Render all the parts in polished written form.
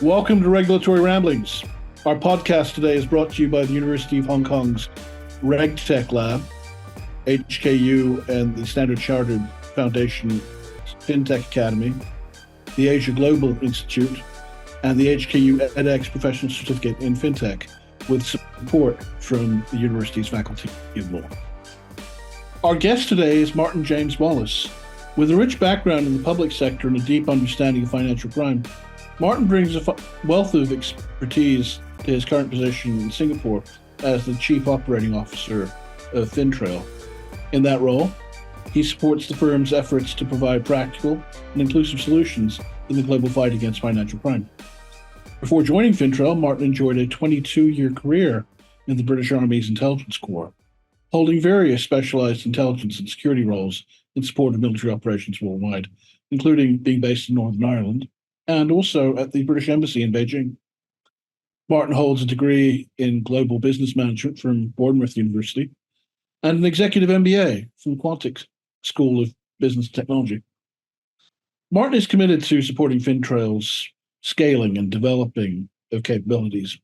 Welcome to Regulatory Ramblings. Our podcast today is brought to you by the University of Hong Kong's RegTech Lab, HKU, and the Standard Chartered Foundation FinTech Academy, the Asia Global Institute, and the HKU edX Professional Certificate in FinTech, with support from the university's Faculty of Law. Our guest today is Martin James Wallis. With a rich background in the public sector and a deep understanding of financial crime, Martin brings a wealth of expertise to his current position in Singapore as the Chief Operating Officer of FINTRAIL. In that role, he supports the firm's efforts to provide practical and inclusive solutions in the global fight against financial crime. Before joining FINTRAIL, Martin enjoyed a 22-year career in the British Army's Intelligence Corps, holding various specialised intelligence and security roles in support of military operations worldwide, including being based in Northern Ireland, and also at the British Embassy in Beijing. Martin holds a degree in global business management from Bournemouth University and an Executive MBA from Quantic School of Business Technology. Martin is committed to supporting FINTRAIL's scaling and developing of capabilities.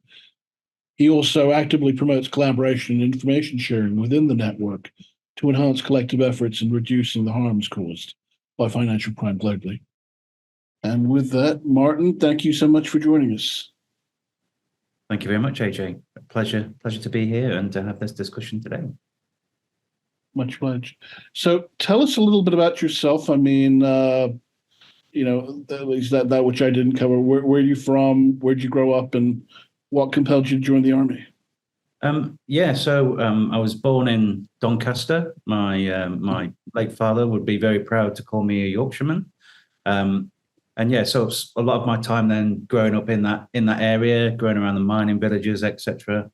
He also actively promotes collaboration and information sharing within the network to enhance collective efforts in reducing the harms caused by financial crime globally. And with that, Martin, thank you so much for joining us. Thank you very much, AJ. Pleasure to be here and to have this discussion today. Much obliged. So tell us a little bit about yourself. I mean, at least that which I didn't cover. Where are you from? Where'd you grow up? And what compelled you to join the Army? I was born in Doncaster. My late father would be very proud to call me a Yorkshireman. So a lot of my time then growing up in that area, growing around the mining villages, etc.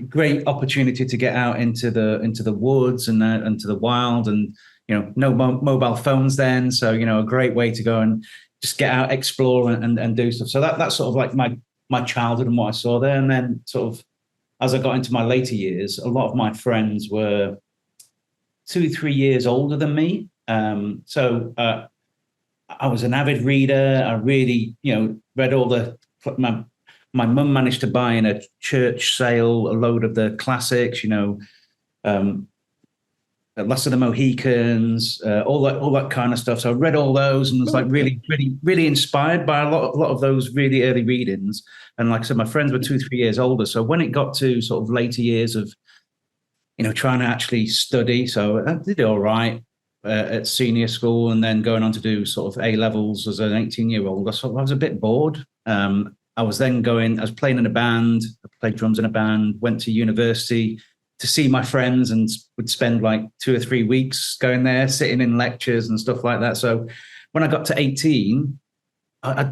Great opportunity to get out into the woods and into the wild, and no mobile phones then, so a great way to go and just get out, explore and do stuff. So that's sort of like my childhood and what I saw there. And then sort of as I got into my later years, a lot of my friends were 2-3 years older than me. I was an avid reader. I really, read all my mum managed to buy in a church sale a load of the classics, Last of the Mohicans, all that kind of stuff. So I read all those and was like really, really, really inspired by a lot of those really early readings. And like I said, my friends were 2-3 years older. So when it got to sort of later years of, trying to actually study, so I did all right at senior school, and then going on to do sort of A-levels as an 18-year-old. I was a bit bored. I was playing in a band, I played drums in a band, went to university to see my friends, and would spend like 2 or 3 weeks going there, sitting in lectures and stuff like that. So when I got to 18, I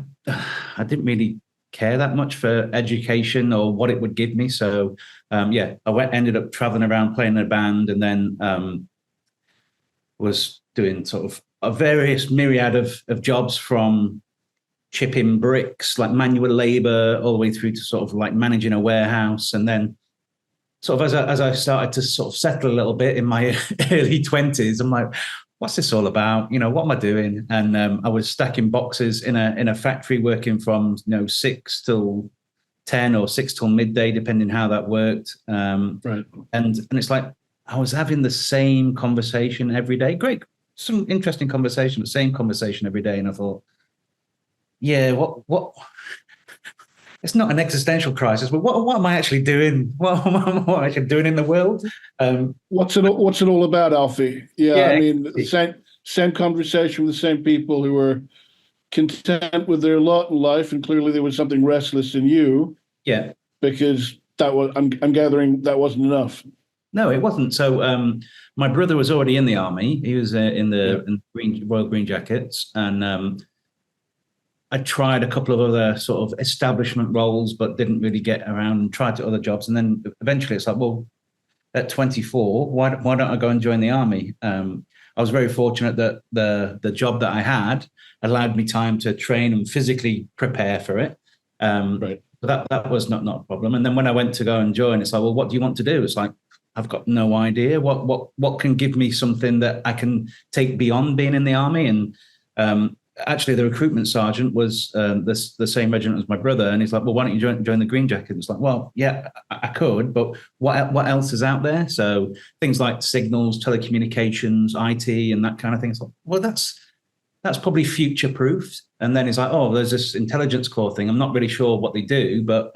didn't really care that much for education or what it would give me. So ended up traveling around playing in a band, and then was doing sort of a various myriad of jobs, from chipping bricks, like manual labor, all the way through to sort of like managing a warehouse. And then sort of as I started to sort of settle a little bit in my early 20s, I'm like, what's this all about? What am I doing? And I was stacking boxes in a factory, working from 6 till 10 or 6 till midday, depending how that worked. Right. And it's like I was having the same conversation every day. Great, some interesting conversation, but same conversation every day. And I thought, yeah, what? It's not an existential crisis, but what am I actually doing? What am I actually doing in the world? What's it all about, Alfie? Yeah, I mean, same conversation with the same people who were content with their lot in life, and clearly there was something restless in you. Yeah, because I'm gathering that wasn't enough. No, it wasn't. So my brother was already in the army. He was in the Royal Green Jackets, and I tried a couple of other sort of establishment roles, but didn't really get around, and tried to other jobs. And then eventually it's like, well, at 24, why don't I go and join the army? I was very fortunate that the job that I had allowed me time to train and physically prepare for it. Right. But that was not a problem. And then when I went to go and join, it's like, well, what do you want to do? It's like, I've got no idea what can give me something that I can take beyond being in the army. And actually the recruitment sergeant was the same regiment as my brother, and he's like, well, why don't you join the Green Jacket? It's like, well, yeah, I could, but what else is out there? So things like signals, telecommunications, IT, and that kind of thing. It's like, well, that's probably future proofed. And then he's like, oh, there's this intelligence corps thing. I'm not really sure what they do, but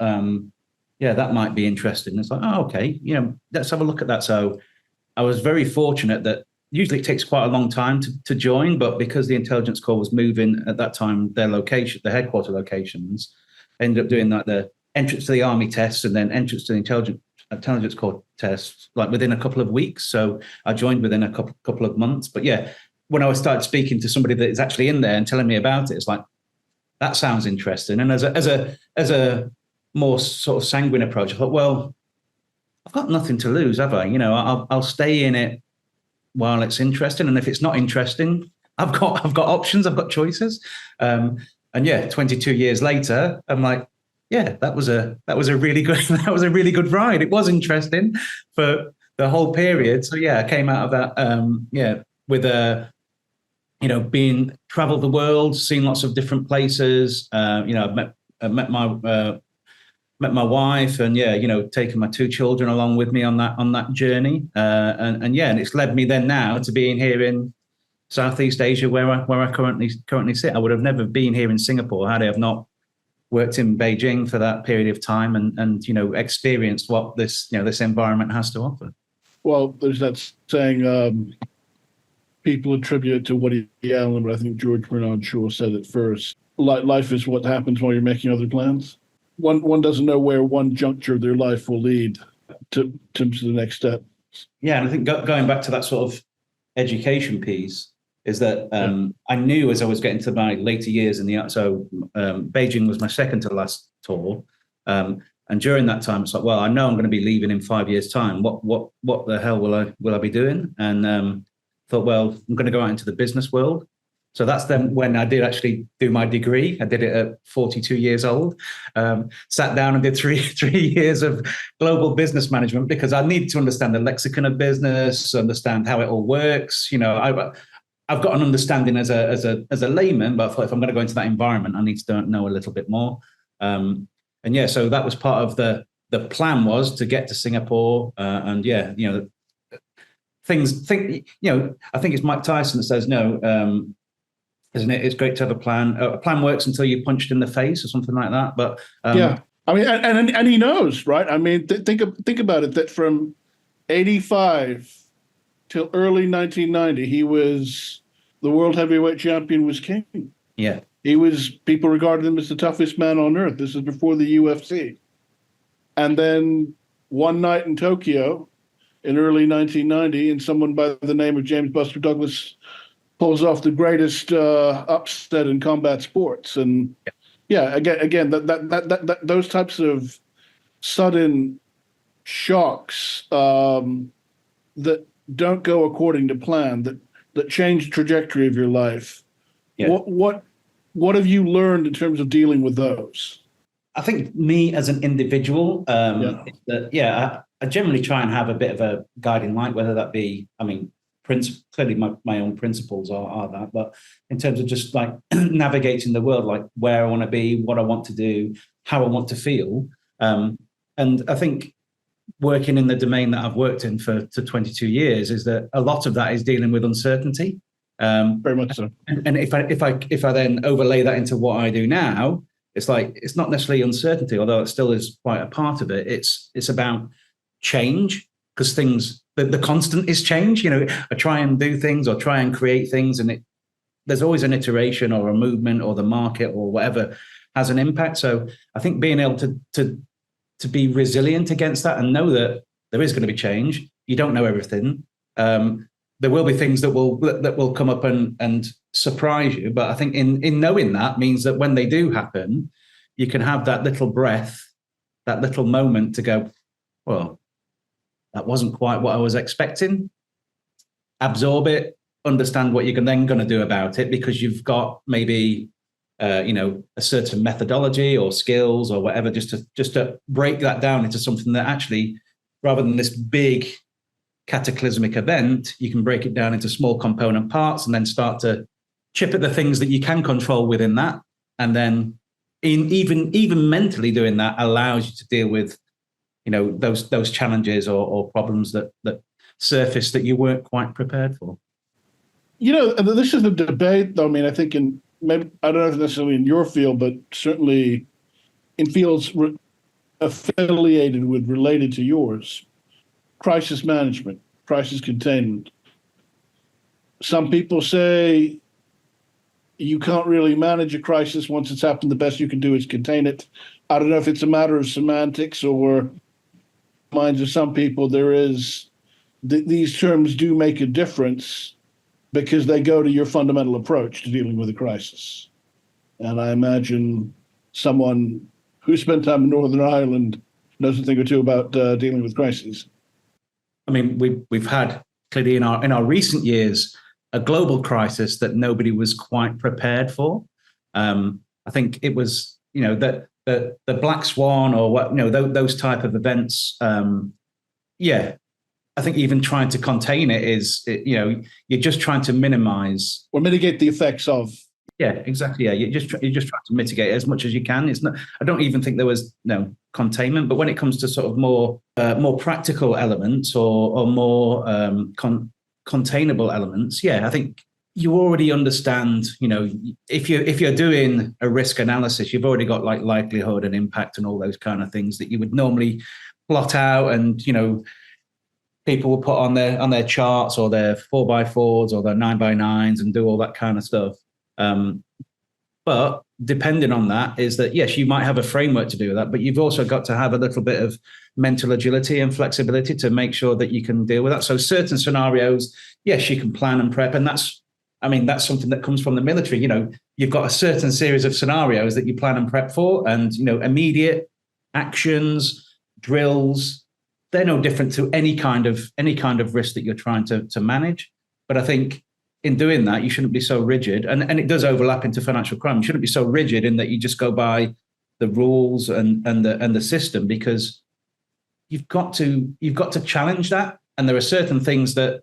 yeah, that might be interesting. It's like, oh, okay, let's have a look at that. So I was very fortunate that usually it takes quite a long time to join, but because the intelligence corps was moving at that time, their headquarter locations, ended up doing like the entrance to the army tests and then entrance to the intelligence corps tests, like within a couple of weeks. So I joined within a couple of months. But yeah, when I started speaking to somebody that is actually in there and telling me about it, it's like, that sounds interesting. And as a more sort of sanguine approach, I thought, well, I've got nothing to lose, have I? I'll stay in it while it's interesting, and if it's not interesting, I've got options, I've got choices. And yeah, 22 years later, I'm like, yeah, that was a really good ride. It was interesting for the whole period. So yeah, I came out of that with being traveled the world, seen lots of different places. I've met my wife, and taken my two children along with me on that journey, and it's led me then now to being here in Southeast Asia, where I currently sit. I would have never been here in Singapore had I have not worked in Beijing for that period of time and experienced what this environment has to offer. Well, there's that saying, people attribute it to Woody Allen, but I think George Bernard Shaw said it first. Life is what happens while you're making other plans. One doesn't know where one juncture of their life will lead to the next step. Yeah, and I think going back to that sort of education piece is that I knew as I was getting to my later years in the art. So Beijing was my second to the last tour, and during that time, it's like, well, I know I'm going to be leaving in 5 years' time. What the hell will I be doing? And thought, well, I'm going to go out into the business world. So that's then when I did actually do my degree. I did it at 42 years old. Sat down and did three years of global business management because I needed to understand the lexicon of business, understand how it all works. I've got an understanding as a layman, but I thought if I'm going to go into that environment, I need to know a little bit more. So that was part of the plan, was to get to Singapore. I think it's Mike Tyson that says no. Isn't it? It's great to have a plan. A plan works until you're punched in the face or something like that. But yeah, I mean, and he knows, right? I mean, think about it. That from '85 till early 1990, he was the world heavyweight champion, was king. Yeah, people regarded him as the toughest man on earth. This is before the UFC. And then one night in Tokyo in early 1990, and someone by the name of James Buster Douglas pulls off the greatest upset in combat sports. And again, that those types of sudden shocks that don't go according to plan, that change the trajectory of your life. Yeah. What have you learned in terms of dealing with those? I think me as an individual, I generally try and have a bit of a guiding light, whether that be, clearly my own principles are that, but in terms of just like navigating the world, like where I want to be, what I want to do, how I want to feel. And I think working in the domain that I've worked in for 22 years is that a lot of that is dealing with uncertainty. Very much so. And if I then overlay that into what I do now, it's like, it's not necessarily uncertainty, although it still is quite a part of it. It's about change, because the constant is change. I try and do things or try and create things, and there's always an iteration or a movement, or the market or whatever has an impact. So I think being able to be resilient against that and know that there is going to be change. You don't know everything. There will be things that will come up and surprise you. But I think in knowing that means that when they do happen, you can have that little breath, that little moment to go, well, that wasn't quite what I was expecting. Absorb it, understand what you're then going to do about it, because you've got maybe a certain methodology or skills or whatever, just to break that down into something that actually, rather than this big cataclysmic event, you can break it down into small component parts and then start to chip at the things that you can control within that, and then even mentally doing that allows you to deal with, those challenges or problems that surface that you weren't quite prepared for. This is a debate, though. I mean, I think maybe, I don't know if necessarily in your field, but certainly in fields affiliated with, related to yours, crisis management, crisis containment. Some people say you can't really manage a crisis once it's happened. The best you can do is contain it. I don't know if it's a matter of semantics or minds of some people. These terms do make a difference because they go to your fundamental approach to dealing with a crisis. And I imagine someone who spent time in Northern Ireland knows a thing or two about dealing with crises. I mean, we've had clearly in our recent years a global crisis that nobody was quite prepared for. I think it was, the black swan or what, those type of events. I think even trying to contain it is, you're just trying to minimize or mitigate the effects of. Yeah, exactly. Yeah, you're just trying to mitigate as much as you can. It's not. I don't even think there was containment. But when it comes to sort of more practical elements or more containable elements, I think you already understand. If you're doing a risk analysis, you've already got like likelihood and impact and all those kind of things that you would normally plot out, and people will put on their charts or their 4x4s or their 9x9s and do all that kind of stuff. But depending on that is that, yes, you might have a framework to do that, but you've also got to have a little bit of mental agility and flexibility to make sure that you can deal with that. So certain scenarios, yes, you can plan and prep. And that's something that comes from the military. You've got a certain series of scenarios that you plan and prep for, and, immediate actions, drills, they're no different to any kind of risk that you're trying to manage. But I think in doing that, you shouldn't be so rigid, and it does overlap into financial crime. You shouldn't be so rigid in that you just go by the rules and the system, because you've got to challenge that. And there are certain things that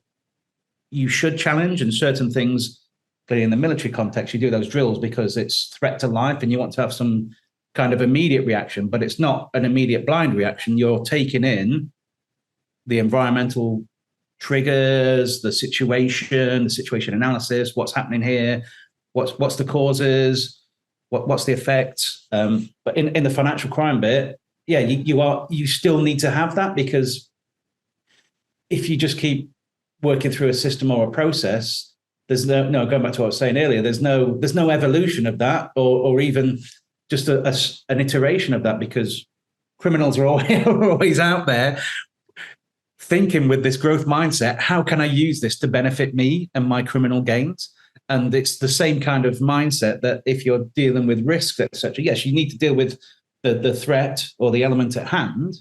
you should challenge, and certain things, clearly in the military context, you do those drills because it's threat to life and you want to have some kind of immediate reaction, but it's not an immediate blind reaction. You're taking in the environmental triggers, the situation analysis, what's happening here, what's the causes, what's the effects. But in the financial crime bit, you still need to have that, because if you just keep working through a system or a process, there's no going back to what I was saying earlier, there's no evolution of that or even just an iteration of that, because criminals are always out there thinking with this growth mindset, how can I use this to benefit me and my criminal gains? And it's the same kind of mindset that if you're dealing with risks, etc., yes, you need to deal with the threat or the element at hand.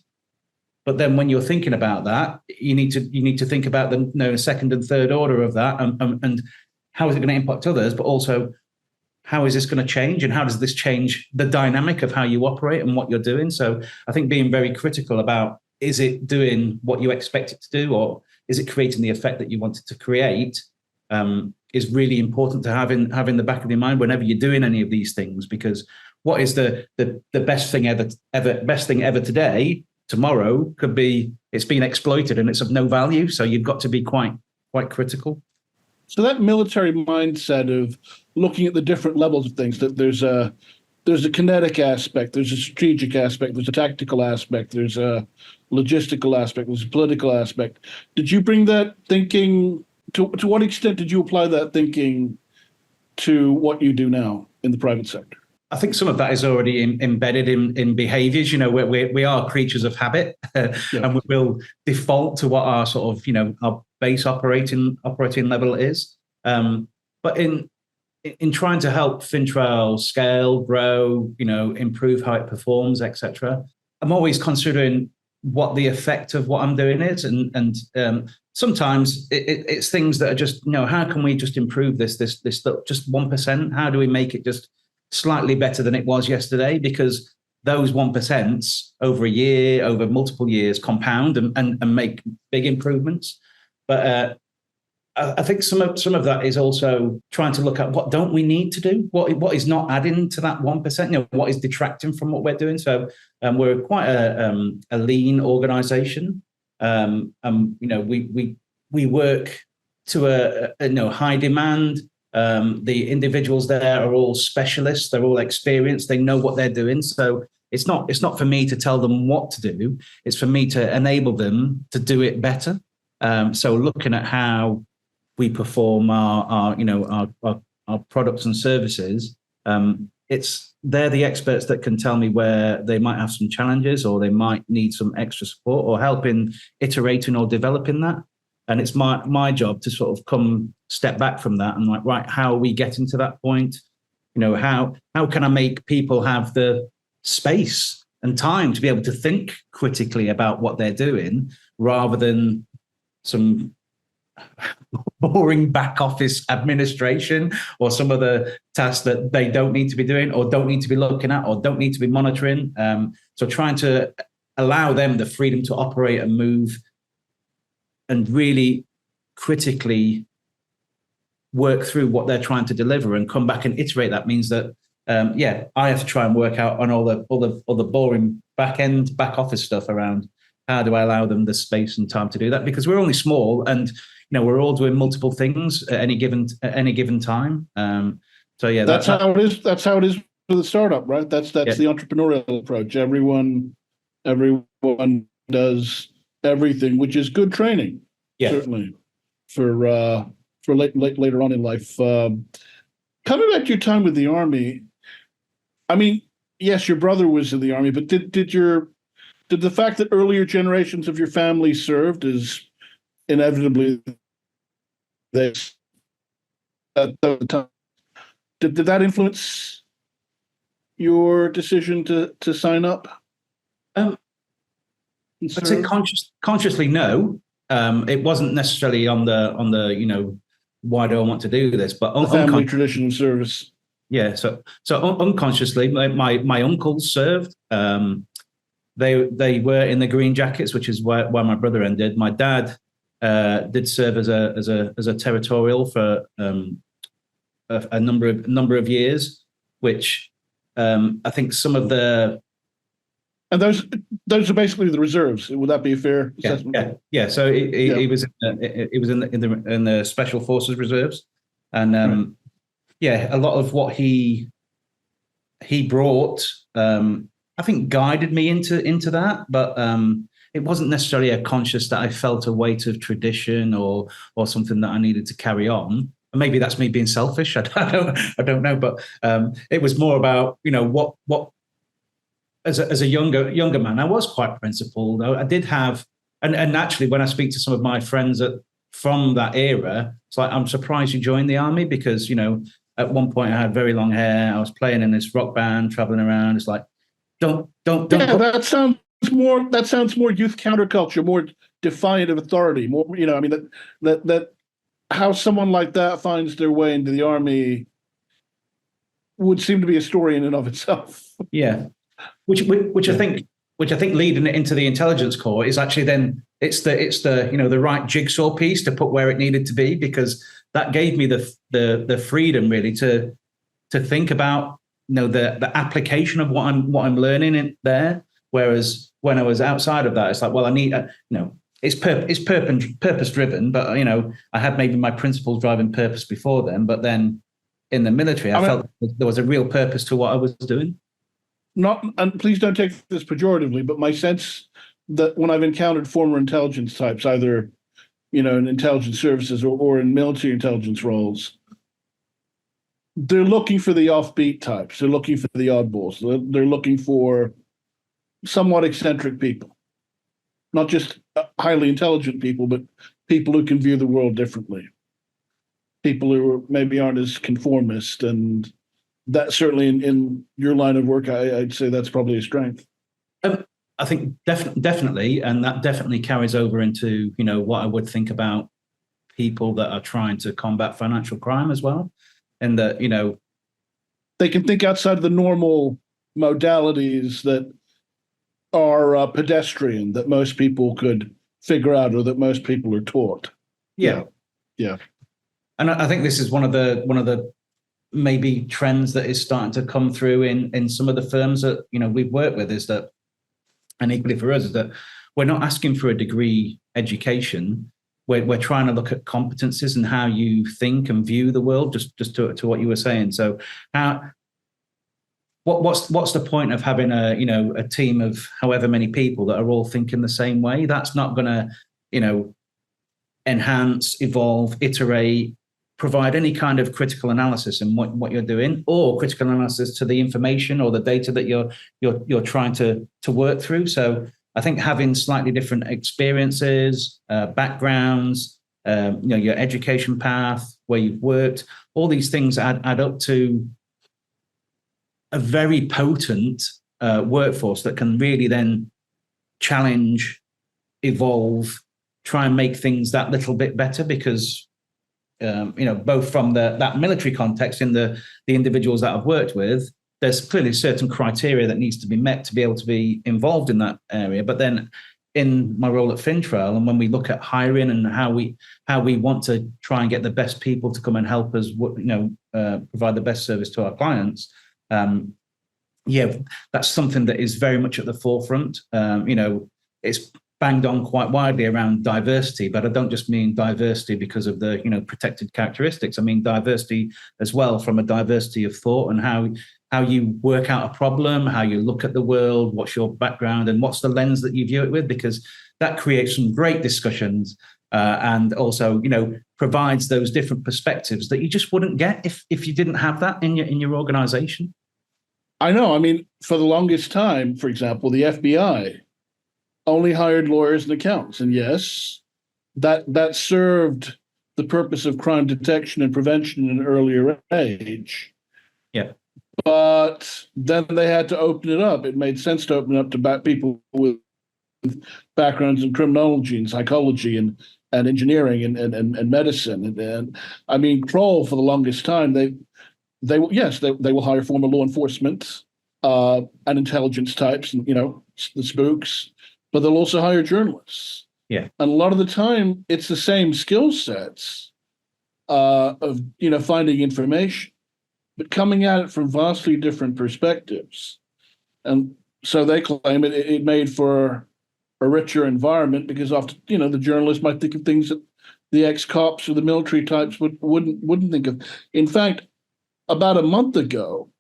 But then when you're thinking about that, you need to think about the second and third order of that, and how is it going to impact others, but also how is this going to change, and how does this change the dynamic of how you operate and what you're doing? So I think being very critical about, is it doing what you expect it to do, or is it creating the effect that you want it to create, is really important to have in the back of your mind whenever you're doing any of these things. Because what is the best thing ever today, tomorrow could be it's been exploited and it's of no value. So you've got to be quite critical. So that military mindset of looking at the different levels of things, that there's a kinetic aspect, there's a strategic aspect, there's a tactical aspect, there's a logistical aspect, there's a political aspect. Did you bring that thinking, to what extent did you apply that thinking to what you do now in the private sector? I think some of that is already embedded in behaviours. We are creatures of habit, and we will default to what our sort of, our base operating level is. But in trying to help FINTRAIL scale, grow, improve how it performs, etc., I'm always considering what the effect of what I'm doing is, and sometimes it's things that are just, how can we just improve this just 1%? How do we make it just slightly better than it was yesterday? Because those 1% over a year, over multiple years, compound and make big improvements. But I think some of that is also trying to look at what don't we need to do, what is not adding to that 1%, what is detracting from what we're doing. So we're quite a lean organisation. We work to a high demand. The individuals there are all specialists. They're all experienced. They know what they're doing. So it's not for me to tell them what to do. It's for me to enable them to do it better. So looking at how we perform our products and services, they're the experts that can tell me where they might have some challenges or they might need some extra support or help in iterating or developing that. And it's my job to sort of step back from that and like, right, how are we getting to that point? How can I make people have the space and time to be able to think critically about what they're doing rather than some boring back office administration or some of the tasks that they don't need to be doing or don't need to be looking at or don't need to be monitoring. So trying to allow them the freedom to operate and move and really critically work through what they're trying to deliver and come back and iterate. That means that, I have to try and work out on all the boring back office stuff around how do I allow them the space and time to do that? Because we're only small and, we're all doing multiple things at any given time. That's how it is. That's how it is for the startup, right? That's the entrepreneurial approach. Everyone does everything, which is good training, certainly for later on in life. Coming back to your time with the Army, I mean, yes, your brother was in the Army, but did the fact that earlier generations of your family served as inevitably this at the time, did that influence your decision to sign up? I'd say consciously no. It wasn't necessarily on the why do I want to do this, but the family tradition of service. Yeah, so unconsciously, my uncles served. They were in the Green Jackets, which is where my brother ended. My dad did serve as a territorial for a number of years, which I think some of the and those are basically the reserves. Would that be a fair assessment? Yeah. So he was in the Special Forces Reserves, and a lot of what he brought, I think, guided me into that, but it wasn't necessarily a conscious that I felt a weight of tradition or something that I needed to carry on. And maybe that's me being selfish. I don't know, but it was more about what as a younger man, I was quite principled. I did have, and naturally, when I speak to some of my friends from that era, it's like, I'm surprised you joined the Army because at one point I had very long hair. I was playing in this rock band, traveling around. It's like, don't. Yeah, that sounds more youth counterculture, more defiant of authority. More, that how someone like that finds their way into the Army would seem to be a story in and of itself. Yeah, which I think leading it into the intelligence corps is actually then it's the right jigsaw piece to put where it needed to be, because that gave me the freedom really to think about the application of what I'm learning in there. Whereas when I was outside of that, it's like, well, I need it's purpose driven, but I had maybe my principles driving purpose before then, but then in the military, I felt there was a real purpose to what I was doing. And please don't take this pejoratively, but my sense that when I've encountered former intelligence types, either in intelligence services or in military intelligence roles, they're looking for the offbeat types. They're looking for the oddballs. They're looking for somewhat eccentric people, not just highly intelligent people, but people who can view the world differently. People who maybe aren't as conformist, and that certainly in your line of work, I'd say that's probably a strength. I think definitely, and that definitely carries over into what I would think about people that are trying to combat financial crime as well, and that they can think outside of the normal modalities that are pedestrian, that most people could figure out or that most people are taught. Yeah. Yeah. And I think this is one of the maybe trends that is starting to come through in some of the firms that we've worked with, is that, and equally for us, is that we're not asking for a degree education. We're trying to look at competencies and how you think and view the world, just to what you were saying. So what's the point of having a team of however many people that are all thinking the same way? That's not going to enhance, evolve, iterate, provide any kind of critical analysis in what you're doing, or critical analysis to the information or the data that you're trying to work through. So I think having slightly different experiences, backgrounds, your education path, where you've worked, all these things add up to a very potent workforce that can really then challenge, evolve, try and make things that little bit better, because both from that military context in the individuals that I've worked with, there's clearly certain criteria that needs to be met to be able to be involved in that area. But then in my role at FINTRAIL, and when we look at hiring and how we want to try and get the best people to come and help us, provide the best service to our clients, that's something that is very much at the forefront. It's banged on quite widely around diversity, but I don't just mean diversity because of the protected characteristics. I mean diversity as well, from a diversity of thought and how you work out a problem, how you look at the world, what's your background, and what's the lens that you view it with, because that creates some great discussions and also provides those different perspectives that you just wouldn't get if you didn't have that in your organization. I know. I mean, for the longest time, for example, the FBI only hired lawyers and accountants. And yes, that served the purpose of crime detection and prevention in an earlier age. Yeah. But then they had to open it up. It made sense to open it up to people with backgrounds in criminology and psychology and engineering and medicine. And I mean, Kroll, for the longest time, they will hire former law enforcement and intelligence types and, the spooks, but they'll also hire journalists. Yeah. And a lot of the time, it's the same skill sets of, finding information, but coming at it from vastly different perspectives. And so they claim it made for a richer environment, because often, the journalists might think of things that the ex-cops or the military types wouldn't think of. In fact, about a month ago,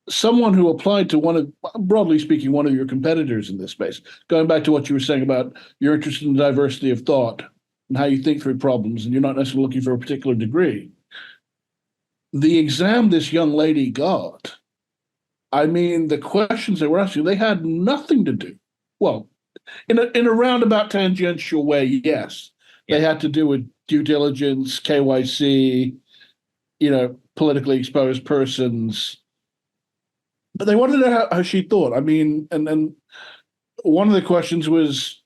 someone who applied to broadly speaking, one of your competitors in this space, going back to what you were saying about you're interested in diversity of thought and how you think through problems, and you're not necessarily looking for a particular degree. The exam this young lady got, I mean, the questions they were asking, they had nothing to do. Well, in a roundabout tangential way, yes. Yeah. They had to do with due diligence, KYC, politically exposed persons. But they wanted to know how she thought. I mean, and then one of the questions was,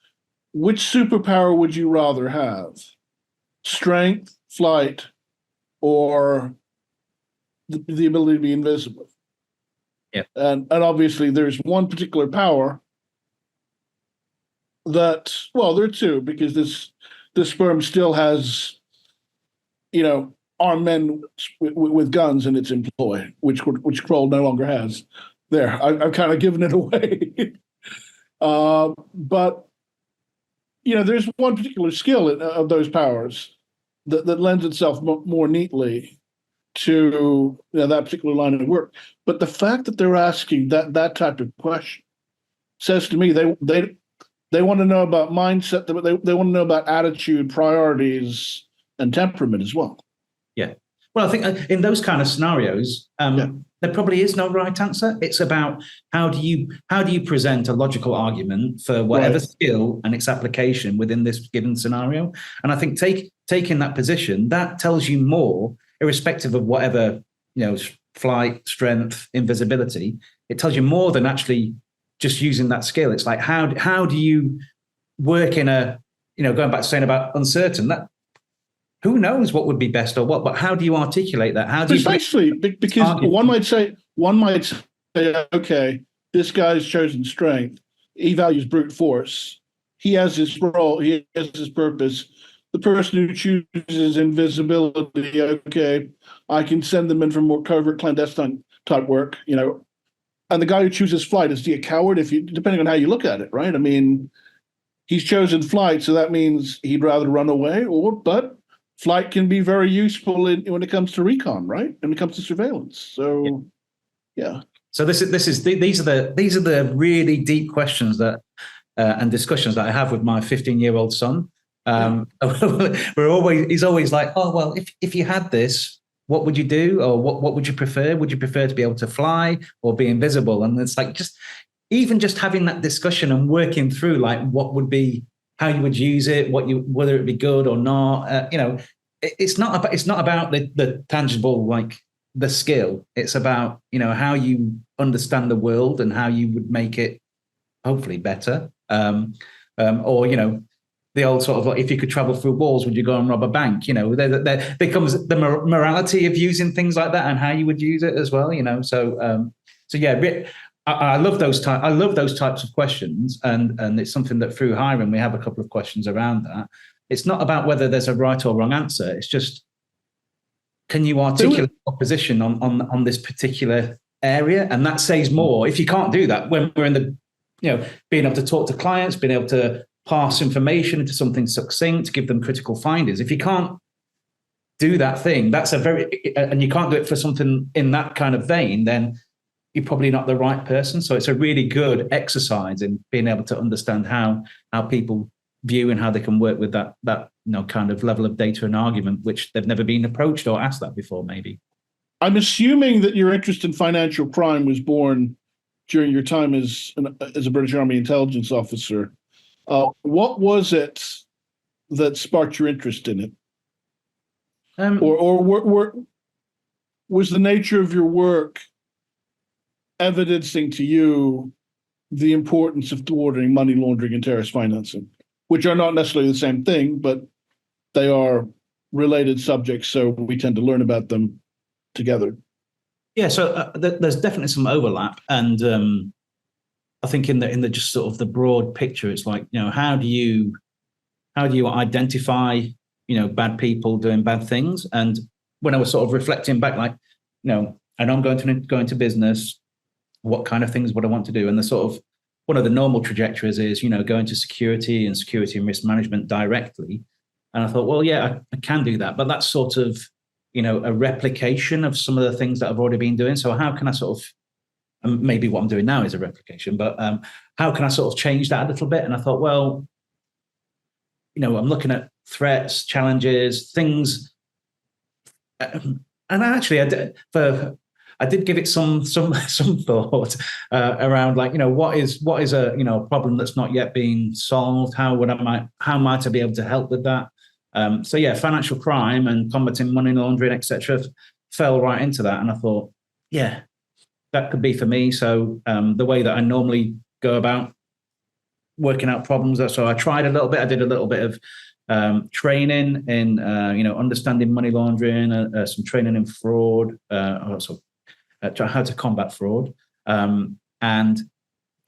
which superpower would you rather have? Strength, flight, or the ability to be invisible? Yeah. And obviously there's one particular power that, well, there are two, because this firm still has, armed men with guns in its employ, which Kroll no longer has. There, I've kind of given it away. But there's one particular skill of those powers that lends itself more neatly to that particular line of work. But the fact that they're asking that type of question says to me they want to know about mindset. They want to know about attitude, priorities, and temperament as well. Yeah. Well, I think in those kind of scenarios, there probably is no right answer. It's about how do you present a logical argument for whatever skill and its application within this given scenario. And I think taking that position, that tells you more, irrespective of whatever, flight, strength, invisibility. It tells you more than actually just using that skill. It's like, how do you work in a, going back to saying about uncertain, that who knows what would be best or what, but how do you articulate that? How do you precisely? Because one might say, okay, this guy's chosen strength. He values brute force. He has his role. He has his purpose. the person who chooses invisibility, okay, I can send them in for more covert clandestine type work, and the guy who chooses flight, is he a coward? Depending on how you look at it, right? I mean, he's chosen flight, so that means he'd rather run away, but flight can be very useful when it comes to recon, right? When it comes to surveillance. So, yeah. So these are the really deep questions that and discussions that I have with my 15-year-old son. He's always like, oh well, if you had this, what would you do, or what would you prefer? Would you prefer to be able to fly or be invisible? And it's like just having that discussion and working through like what would be, how you would use it, whether it be good or not. It's not about the tangible, like the skill. It's about how you understand the world and how you would make it hopefully better. Or the old sort of like, if you could travel through walls, would you go and rob a bank? There becomes the morality of using things like that and how you would use it as well. So yeah, I love those types. I love those types of questions, and it's something that through hiring we have a couple of questions around that. It's not about whether there's a right or wrong answer. It's just, can you articulate your position on this particular area? And that says more. If you can't do that, when we're in the being able to talk to clients, being able to pass information into something succinct, give them critical findings. If you can't do that thing, and you can't do it for something in that kind of vein, then you're probably not the right person. So it's a really good exercise in being able to understand how people view and how they can work with that kind of level of data and argument, which they've never been approached or asked that before, maybe. I'm assuming that your interest in financial crime was born during your time as a British Army intelligence officer. What was it that sparked your interest in it? Or was the nature of your work evidencing to you the importance of thwarting money laundering and terrorist financing, which are not necessarily the same thing, but they are related subjects, so we tend to learn about them together? Yeah, so there's definitely some overlap, and I think in the just sort of the broad picture, it's like, how do you identify bad people doing bad things? And when I was sort of reflecting back, like, and I'm going to go into business, what kind of things would I want to do? And the sort of one of the normal trajectories is go into security and risk management directly. And I thought, well, yeah, I can do that, but that's sort of a replication of some of the things that I've already been doing. So how can I sort of, maybe what I'm doing now is a replication, but how can I sort of change that a little bit? And I thought, well, I'm looking at threats, challenges, things, and actually I did give it some thought around, like, what is a problem that's not yet been solved? How might I be able to help with that? So yeah, financial crime and combating money laundering, etc., fell right into that, and I thought, yeah, that could be for me. So the way that I normally go about working out problems, so I tried a little bit. I did a little bit of training in understanding money laundering, some training in fraud, also how to combat fraud. And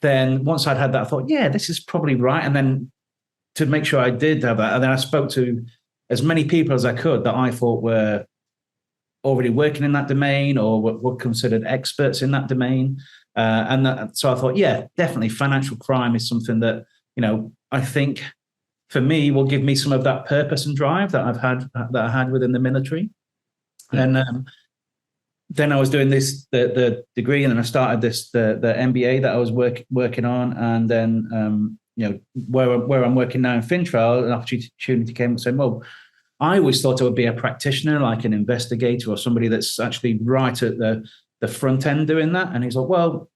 then once I'd had that, I thought, yeah, this is probably right. And then to make sure I did have that, and then I spoke to as many people as I could that I thought were already working in that domain or were considered experts in that domain. So I thought, yeah, definitely financial crime is something that, I think for me will give me some of that purpose and drive that I had within the military. And then I was doing the degree, and then I started the MBA that I was working on. And then, where I'm working now in FINTRAIL, an opportunity came and said, well, I always thought I would be a practitioner, like an investigator or somebody that's actually right at the front end doing that. And he's like, well,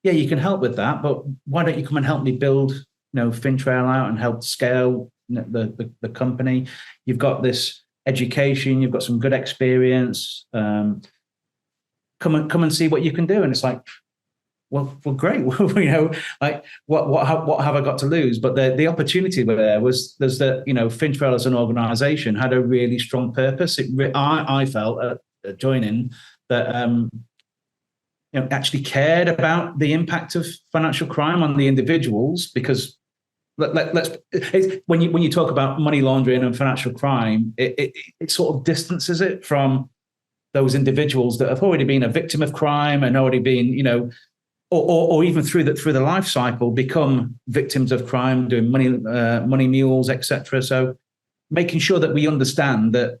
yeah, you can help with that, but why don't you come and help me build, FINTRAIL out and help scale the company? You've got this education, you've got some good experience. Come and see what you can do. And it's like, well, great. Like what have I got to lose? But the opportunity there's that, FINTRAIL as an organization had a really strong purpose. I felt at joining that, actually cared about the impact of financial crime on the individuals, because when you talk about money laundering and financial crime, it sort of distances it from those individuals that have already been a victim of crime and already been, or even through the life cycle, become victims of crime, doing money mules, etc. So making sure that we understand that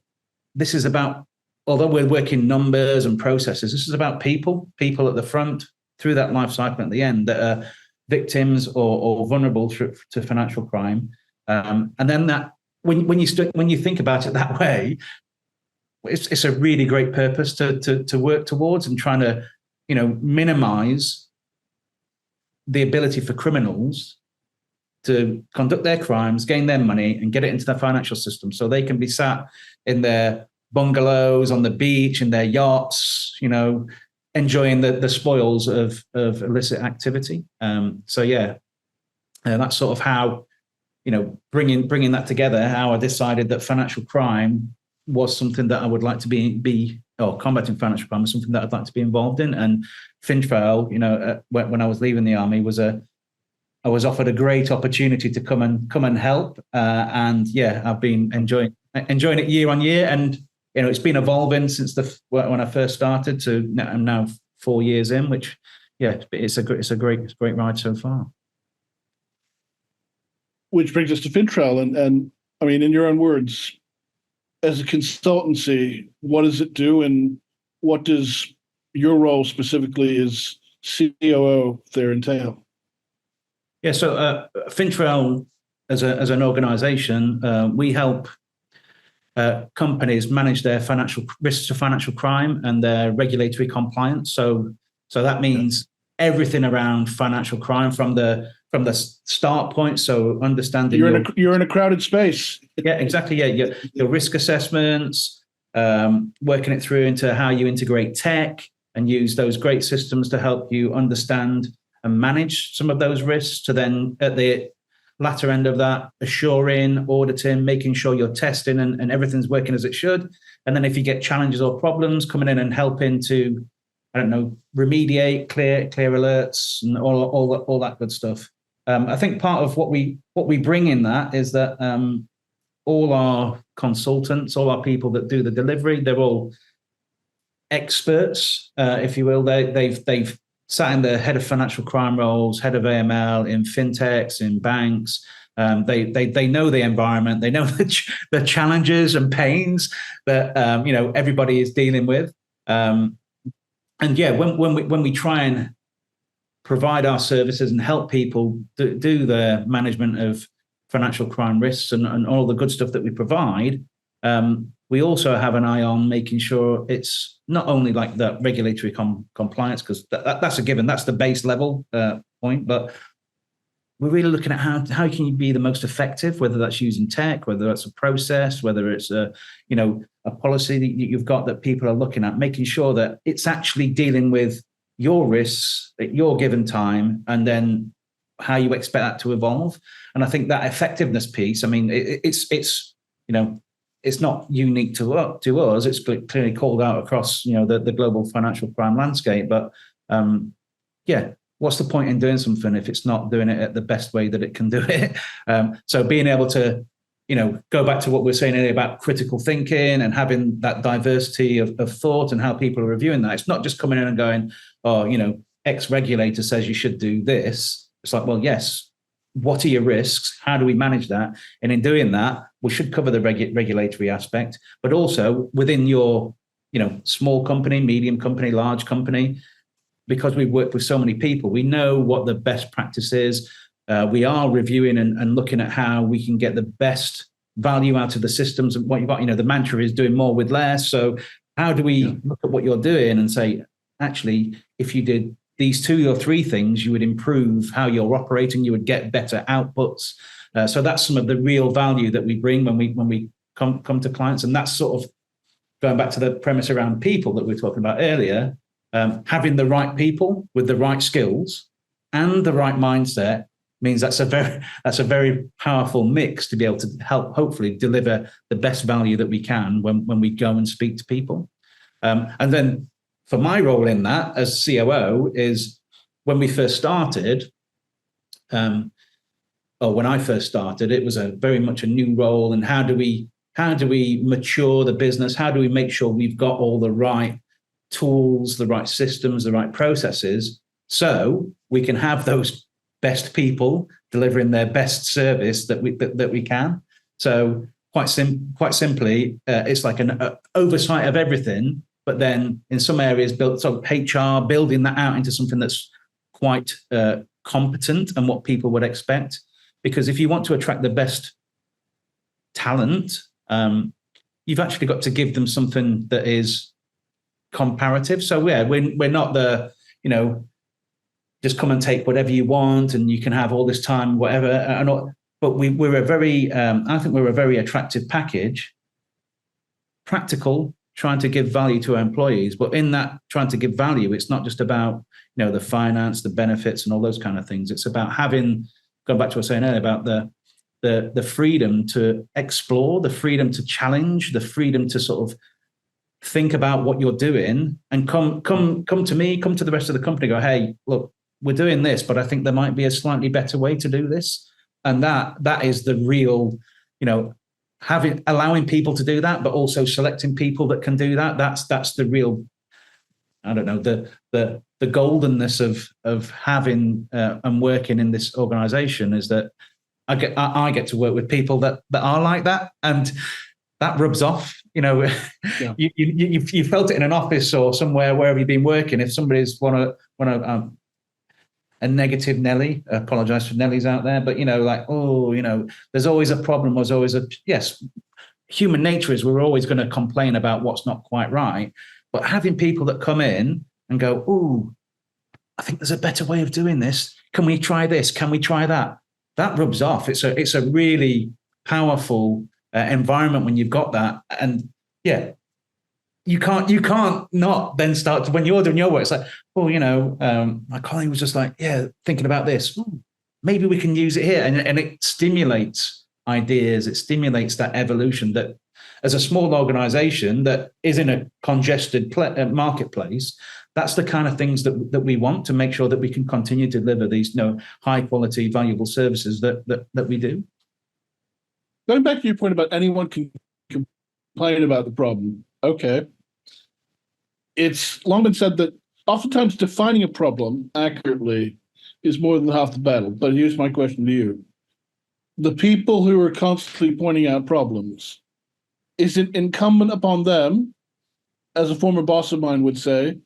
this is about, although we're working numbers and processes, this is about people at the front through that life cycle at the end that are victims or vulnerable to financial crime. And then that when you think about it that way, it's a really great purpose to work towards, and trying to minimize the ability for criminals to conduct their crimes, gain their money, and get it into the financial system, so they can be sat in their bungalows on the beach, in their yachts, enjoying the spoils of illicit activity. That's sort of how, bringing that together, how I decided that financial crime was something that I would like to be combating financial crime was something that I'd like to be involved in. And FINTRAIL, when I was leaving the army, I was offered a great opportunity to come and help. I've been enjoying it year on year, and it's been evolving since when I first started to now 4 years in, which it's a great ride so far. Which brings us to FINTRAIL, and I mean, in your own words, as a consultancy, what does it do, and what does your role specifically as COO there entail? Yeah, so FINTRAIL as an organisation, we help companies manage their financial risks of financial crime and their regulatory compliance. So that means everything around financial crime from the start point. So understanding you're in a crowded space. Yeah, exactly. Yeah, your risk assessments, working it through into how you integrate tech and use those great systems to help you understand and manage some of those risks. To then at the latter end of that, assuring, auditing, making sure you're testing and everything's working as it should. And then if you get challenges or problems, coming in and helping to, remediate, clear alerts and all that good stuff. I think part of what we bring in that is that all our consultants, all our people that do the delivery, they're all experts, if you will. They've sat in the head of financial crime roles, head of AML in fintechs, in banks. They know the environment. They know the challenges and pains that everybody is dealing with. When we try and provide our services and help people do the management of financial crime risks and all the good stuff that we provide, we also have an eye on making sure it's not only like the regulatory compliance, because that's a given, that's the base level point, but we're really looking at how can you be the most effective, whether that's using tech, whether that's a process, whether it's a policy that you've got that people are looking at, making sure that it's actually dealing with your risks at your given time, and then how you expect that to evolve. And I think that effectiveness piece, I mean, it's not unique to us. It's clearly called out across the global financial crime landscape. But what's the point in doing something if it's not doing it at the best way that it can do it? So being able to go back to what we're saying earlier about critical thinking and having that diversity of thought and how people are reviewing that. It's not just coming in and going, X regulator says you should do this. It's like, well, yes, what are your risks? How do we manage that? And in doing that, we should cover the regulatory aspect, but also within your, small company, medium company, large company, because we work with so many people, we know what the best practice is. We are reviewing and looking at how we can get the best value out of the systems. And what you've got, the mantra is doing more with less. So how do we look at what you're doing and say, actually, if you did these 2 or 3 things, you would improve how you're operating, you would get better outputs. So that's some of the real value that we bring when we come to clients. And that's sort of going back to the premise around people that we were talking about earlier, having the right people with the right skills and the right mindset means that's a very powerful mix to be able to help hopefully deliver the best value that we can when we go and speak to people. And then for my role in that as COO is when we first started, when I first started, it was a very much a new role. And how do we mature the business? How do we make sure we've got all the right tools, the right systems, the right processes, so we can have those best people delivering their best service that we can. So quite simply, it's like an oversight of everything, but then in some areas built, so HR building that out into something that's quite competent and what people would expect. Because if you want to attract the best talent, you've actually got to give them something that is comparative. So yeah, we're not the, just come and take whatever you want and you can have all this time, whatever. But we're a very, I think we're a very attractive package, practical, trying to give value to our employees. But in that trying to give value, it's not just about, the finance, the benefits and all those kind of things. It's about having, going back to what I was saying earlier about the freedom to explore, the freedom to challenge, the freedom to sort of think about what you're doing and come to me, come to the rest of the company, go, hey, look, we're doing this, but I think there might be a slightly better way to do this. And that is the real, allowing people to do that, but also selecting people that can do that. That's the real, I don't know, the goldenness of having and working in this organization is that I get to work with people that are like that, and that rubs off. Yeah. You felt it in an office or somewhere wherever you've been working. If somebody's a negative Nelly, I apologize for Nellies out there, but there's always a problem. There's always yes. Human nature is we're always going to complain about what's not quite right, but having people that come in and go, oh, I think there's a better way of doing this. Can we try this? Can we try that? That rubs off. It's a really powerful environment when you've got that. And yeah, you can't not then start to, when you're doing your work, it's like, my colleague was just like, yeah, thinking about this. Ooh, maybe we can use it here. And it stimulates ideas. It stimulates that evolution that as a small organization that is in a congested marketplace, that's the kind of things that we want to make sure that we can continue to deliver these high quality, valuable services that we do. Going back to your point about anyone can complain about the problem. Okay. It's long been said that oftentimes defining a problem accurately is more than half the battle. But here's my question to you. The people who are constantly pointing out problems, is it incumbent upon them, as a former boss of mine would say,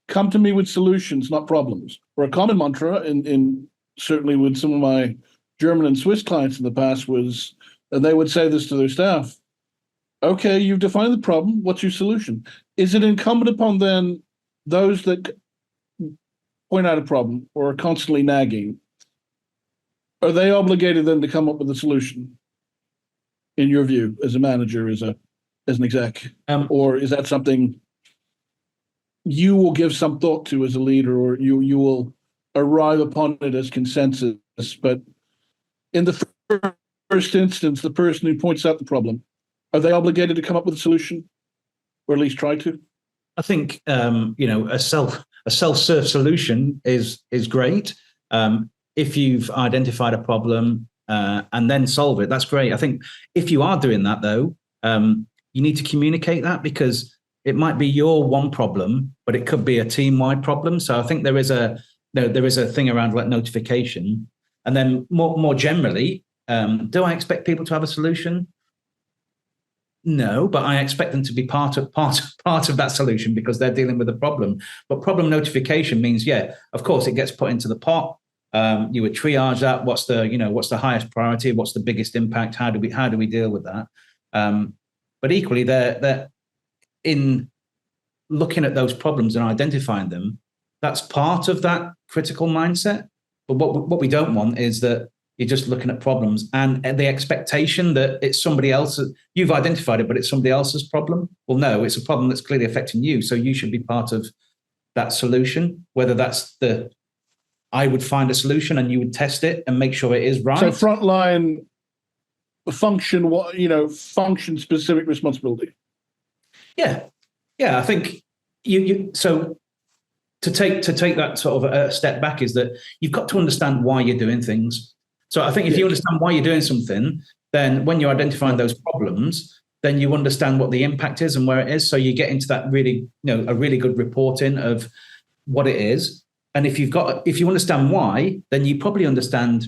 come to me with solutions, not problems? Or a common mantra in certainly with some of my German and Swiss clients in the past was, and they would say this to their staff, okay, you've defined the problem, what's your solution? Is it incumbent upon then those that point out a problem or are constantly nagging, are they obligated then to come up with a solution, in your view, as a manager, as an exec? Or is that something you will give some thought to as a leader, or you will arrive upon it as consensus? But in the first instance, the person who points out the problem, are they obligated to come up with a solution, or at least try to? I think a self-serve solution is great. If you've identified a problem and then solve it, that's great. I think if you are doing that though, you need to communicate that, because it might be your one problem, but it could be a team-wide problem. So I think there is a thing around like notification, and then more generally, do I expect people to have a solution? No, but I expect them to be part of that solution because they're dealing with a problem. But problem notification means, yeah, of course, it gets put into the pot. You would triage that. What's the highest priority? What's the biggest impact? How do we deal with that? But equally, they're in looking at those problems and identifying them. That's part of that critical mindset. But what we don't want is that you're just looking at problems and the expectation that it's somebody else's. You've identified it, but it's somebody else's problem. Well, no, it's a problem that's clearly affecting you. So you should be part of that solution, whether that's I would find a solution and you would test it and make sure it is right. So frontline function specific responsibility. Yeah. I think you so to take that sort of a step back is that you've got to understand why you're doing things. So I think if you understand why you're doing something, then when you're identifying those problems, then you understand what the impact is and where it is. So you get into that really, a really good reporting of what it is. And if you understand why, then you probably understand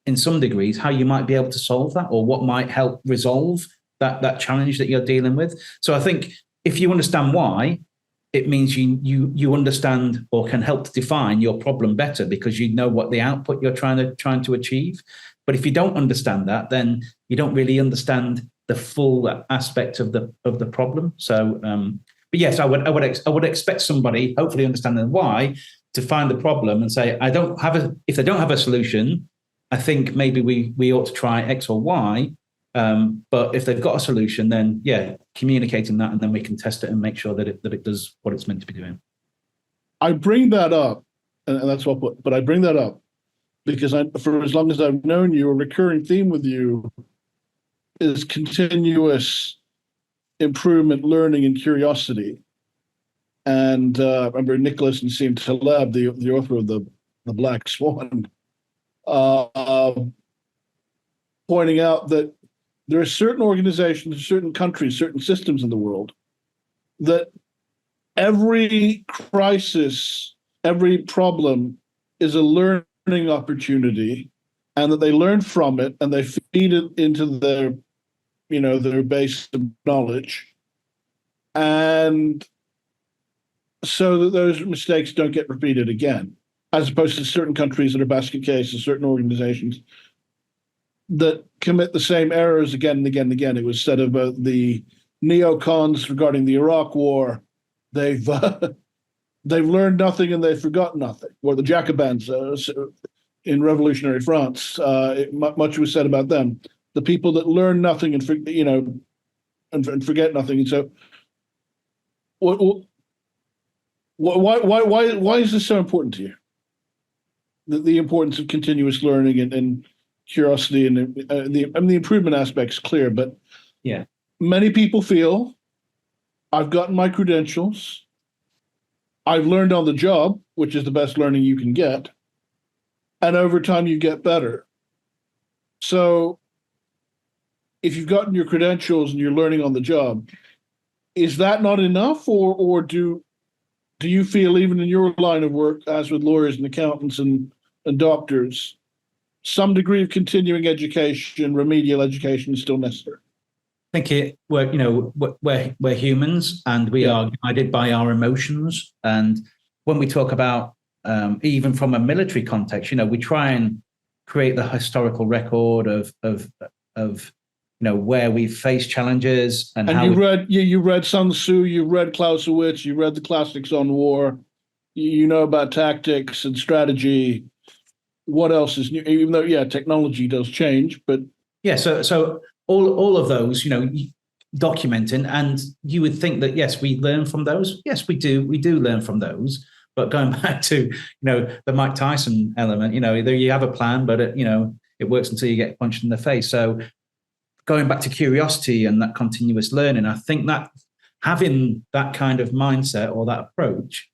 in some degrees how you might be able to solve that, or what might help resolve that challenge that you're dealing with. So I think if you understand why, it means you understand or can help to define your problem better, because you know what the output you're trying to achieve. But if you don't understand that, then you don't really understand the full aspect of the problem. So, but yes, I would expect somebody, hopefully understanding why, to find the problem and say, if they don't have a solution, I think maybe we ought to try X or Y. But if they've got a solution, then communicating that, and then we can test it and make sure that it does what it's meant to be doing. I bring that up, and that's what. But I bring that up because for as long as I've known you, a recurring theme with you is continuous improvement, learning, and curiosity. And I remember Nicholas and Nassim Taleb, the author of the Black Swan, pointing out that there are certain organizations, certain countries, certain systems in the world that every crisis, every problem is a learning opportunity, and that they learn from it and they feed it into their base of knowledge. And so that those mistakes don't get repeated again, as opposed to certain countries that are basket cases, certain organizations that commit the same errors again and again and again. It was said about the neocons regarding the Iraq War. They've learned nothing and they've forgotten nothing. Or the Jacobins in revolutionary France, much was said about them. The people that learn nothing and forget nothing. And so, why is this so important to you? The importance of continuous learning and curiosity, and the improvement aspect's clear, but many people feel, I've gotten my credentials, I've learned on the job, which is the best learning you can get, and over time you get better. So if you've gotten your credentials and you're learning on the job, is that not enough, or do you feel, even in your line of work, as with lawyers and accountants and doctors, some degree of continuing education, remedial education, is still necessary? I think we're humans, and we are guided by our emotions. And when we talk about even from a military context, we try and create the historical record of where we've faced challenges and how you read Sun Tzu, you read Clausewitz, you read the classics on war, you know about tactics and strategy. What else is new? Even though technology does change, but so all of those, documenting, and you would think that yes, we learn from those. Yes, we do learn from those. But going back to the Mike Tyson element, either you have a plan, but it works until you get punched in the face. So going back to curiosity and that continuous learning, I think that having that kind of mindset or that approach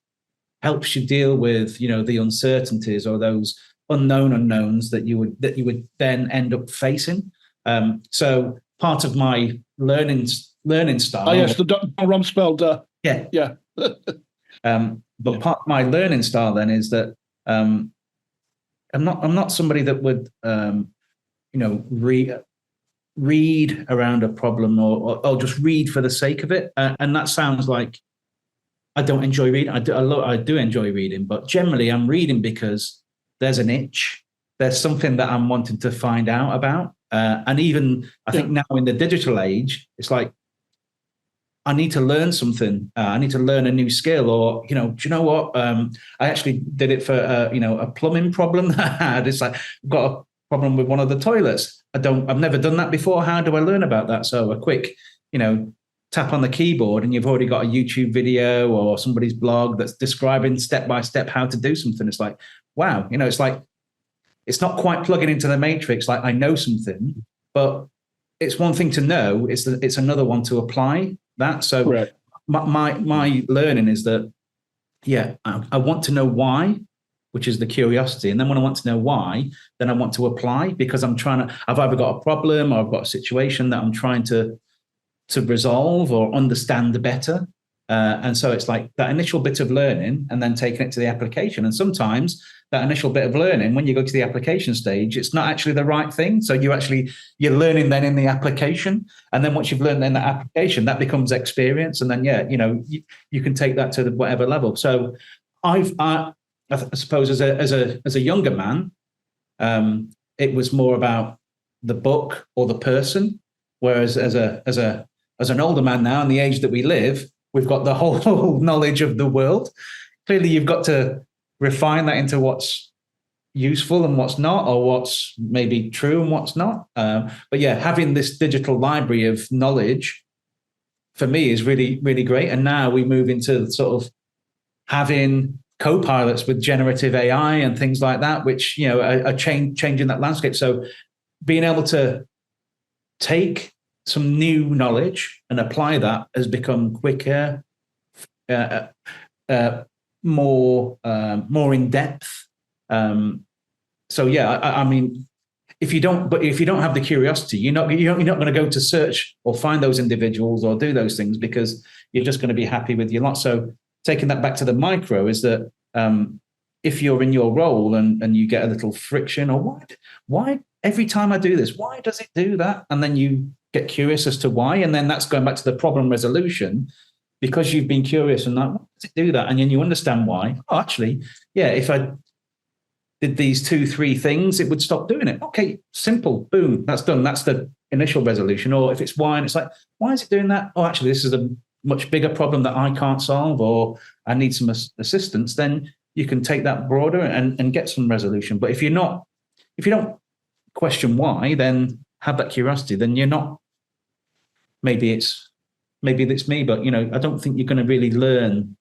helps you deal with the uncertainties or those unknown unknowns that you would then end up facing. So part of my learning style. Oh yes, the Rumsfeld. Yeah. But part of my learning style then is that I'm not somebody that would read around a problem or just read for the sake of it. And that sounds like I don't enjoy reading. I do enjoy reading, but generally I'm reading because there's an itch. There's something that I'm wanting to find out about. And even I think now in the digital age, it's like, I need to learn something. I need to learn a new skill, or, do you know what? I actually did it for, a plumbing problem that I had. It's like, I've got a problem with one of the toilets. I've never done that before. How do I learn about that? So a quick, tap on the keyboard and you've already got a YouTube video or somebody's blog that's describing step-by-step how to do something. It's like, wow, it's like, it's not quite plugging into the matrix. Like I know something, but it's one thing to know. It's another one to apply that. So right. my learning is that, I want to know why. which is the curiosity. And then when I want to know why, then I want to apply, because I've either got a problem or I've got a situation that I'm trying to resolve or understand better. And so it's like that initial bit of learning and then taking it to the application. And sometimes that initial bit of learning, when you go to the application stage, it's not actually the right thing. So you're learning then in the application. And then once you've learned in that application, that becomes experience. And then, you can take that to whatever level. So I suppose as a younger man, it was more about the book or the person. Whereas as an older man now, in the age that we live, we've got the whole knowledge of the world. Clearly, you've got to refine that into what's useful and what's not, or what's maybe true and what's not. But yeah, having this digital library of knowledge for me is really, really great. And now we move into sort of having co-pilots with generative AI and things like that, which, are changing that landscape. So being able to take some new knowledge and apply that has become quicker, more in depth. So yeah, I mean, if you don't have the curiosity, you're not going to go to search or find those individuals or do those things, because you're just going to be happy with your lot. So taking that back to the micro is that if you're in your role and you get a little friction, or why every time I do this, why does it do that? And then you get curious as to why. And then that's going back to the problem resolution, because you've been curious and like, why does it do that? And then you understand why. Oh, actually, yeah, if I did these 2-3 things, it would stop doing it. Okay, simple, boom, that's done. That's the initial resolution. Or if it's why, and it's like, why is it doing that? Oh, actually, this is a much bigger problem that I can't solve, or I need some assistance. Then you can take that broader and get some resolution. But if you don't question why, then have that curiosity, then you're not, maybe it's me, but I don't think you're going to really learn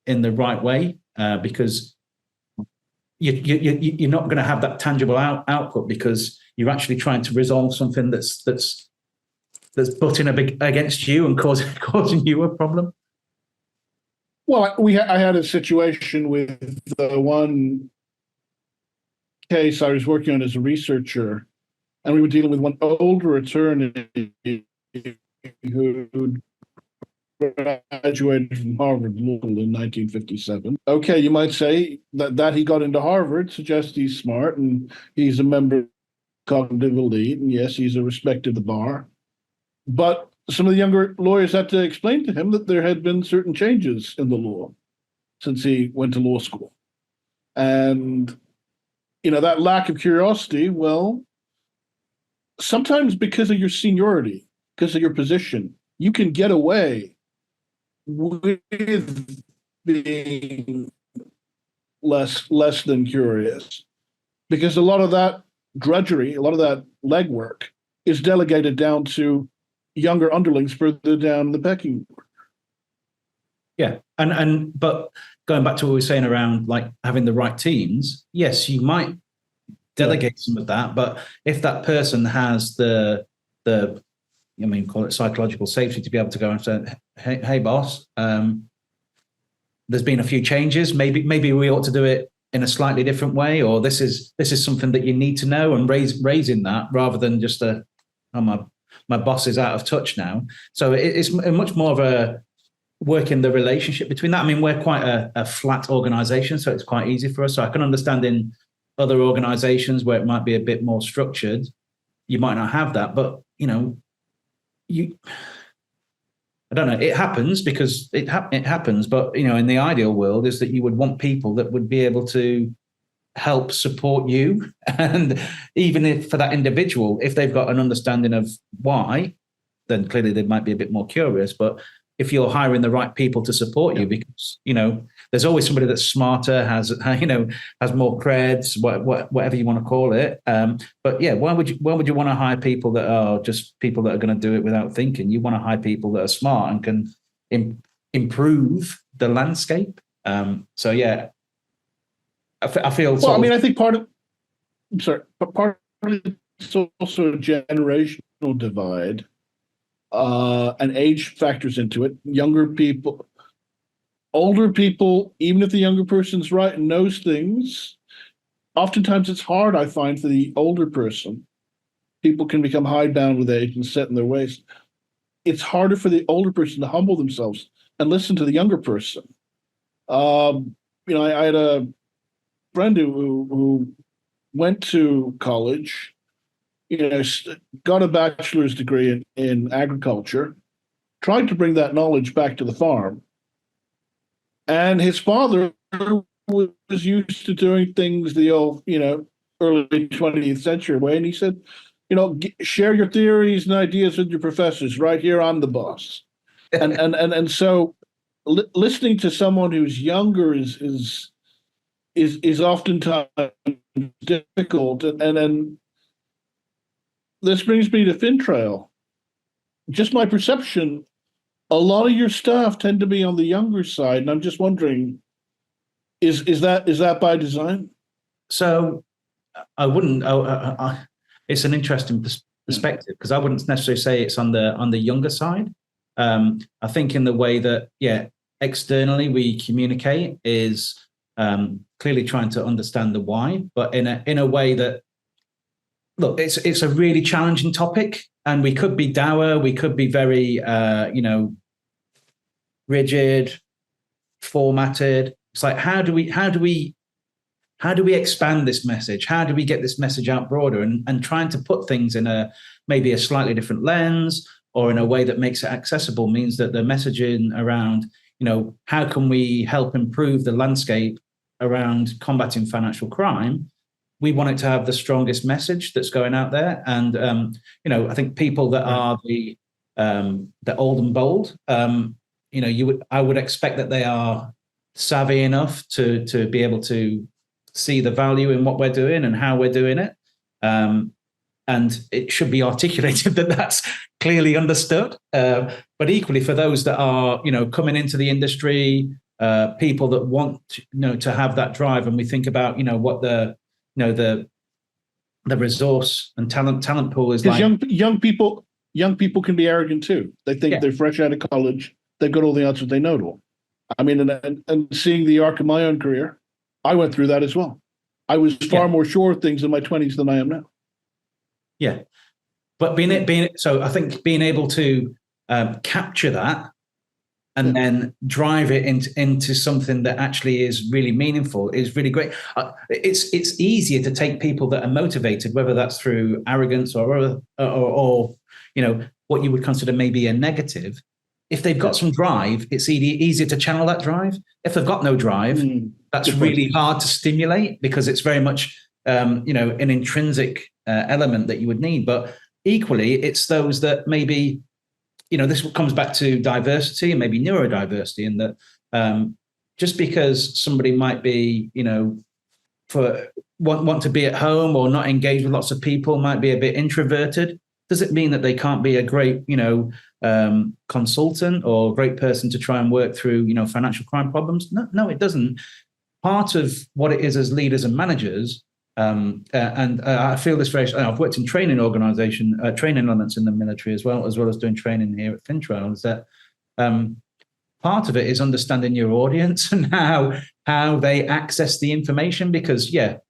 in the right way, because you're not going to have that tangible output, because you're actually trying to resolve something that's butting against you and causing you a problem. Well, I had a situation with the one case I was working on as a researcher, and we were dealing with one older attorney who graduated from Harvard Law in 1957. Okay, you might say that he got into Harvard suggests he's smart and he's a member of cognitive elite, and yes, he's a respected at the bar. But some of the younger lawyers had to explain to him that there had been certain changes in the law since he went to law school. And, that lack of curiosity, well, sometimes because of your seniority, because of your position, you can get away with being less than curious, because a lot of that drudgery, a lot of that legwork is delegated down to younger underlings further down the pecking order. Yeah, but going back to what we were saying around like having the right teams, yes, you might delegate some of that, but if that person has the call it psychological safety to be able to go and say, hey boss, there's been a few changes. Maybe we ought to do it in a slightly different way, or this is something that you need to know, and raising that rather than just my boss is out of touch now. So it's much more of a working the relationship between that. I mean, we're quite a flat organization, so it's quite easy for us. So I can understand in other organizations where it might be a bit more structured, you might not have that, but I don't know, it happens because it happens, but in the ideal world is that you would want people that would be able to help support you. And even if for that individual, if they've got an understanding of why, then clearly they might be a bit more curious. But if you're hiring the right people to support you, because there's always somebody that's smarter, has more creds, whatever you want to call it. But yeah, why would you want to hire people that are just people that are going to do it without thinking? You want to hire people that are smart and can improve the landscape. So yeah, I feel. Well, I think part of it's also a generational divide. And age factors into it. Younger people older people, even if the younger person's right and knows things, oftentimes it's hard, I find, for the older person. People can become hidebound with age and set in their ways. It's harder for the older person to humble themselves and listen to the younger person. I had a friend who went to college, got a bachelor's degree in agriculture, tried to bring that knowledge back to the farm. And his father was used to doing things the old, early 20th century way. And he said, share your theories and ideas with your professors. Right here, I'm the boss. And so listening to someone who's younger is oftentimes difficult. And this brings me to FINTRAIL. Just my perception, a lot of your staff tend to be on the younger side, and I'm just wondering, is that by design? So I wouldn't. It's an interesting perspective, because I wouldn't necessarily say it's on the younger side. I think in the way that externally we communicate is clearly trying to understand the why, but in a way that, look, it's a really challenging topic, and we could be dour, we could be very rigid, formatted. It's like, how do we expand this message? How do we get this message out broader, and trying to put things in maybe a slightly different lens, or in a way that makes it accessible, means that the messaging around, how can we help improve the landscape around combating financial crime? We want it to have the strongest message that's going out there. And, I think people that are the old and bold, I would expect that they are savvy enough to be able to see the value in what we're doing and how we're doing it. And it should be articulated that that's clearly understood. But equally, for those that are, coming into the industry, people that want, to have that drive, and we think about, what the resource and talent pool is like. Young people can be arrogant too. They think they're fresh out of college. They've got all the answers. They know it all. I mean, and seeing the arc of my own career, I went through that as well. I was far more sure of things in my 20s than I am now. Yeah, but so I think being able to capture that and then drive it into something that actually is really meaningful is really great. It's easier to take people that are motivated, whether that's through arrogance or what you would consider maybe a negative. If they've got some drive, it's easier to channel that drive. If they've got no drive, that's really hard to stimulate, because it's very much an intrinsic element that you would need. But equally, it's those that maybe, this comes back to diversity and maybe neurodiversity, in that just because somebody might be, want to be at home or not engage with lots of people, might be a bit introverted, does it mean that they can't be a great, consultant or a great person to try and work through, financial crime problems? No, it doesn't. Part of what it is as leaders and managers, and I feel this very. I've worked in training elements in the military as well as doing training here at FINTRAIL. Is that part of it is understanding your audience and how they access the information, because you're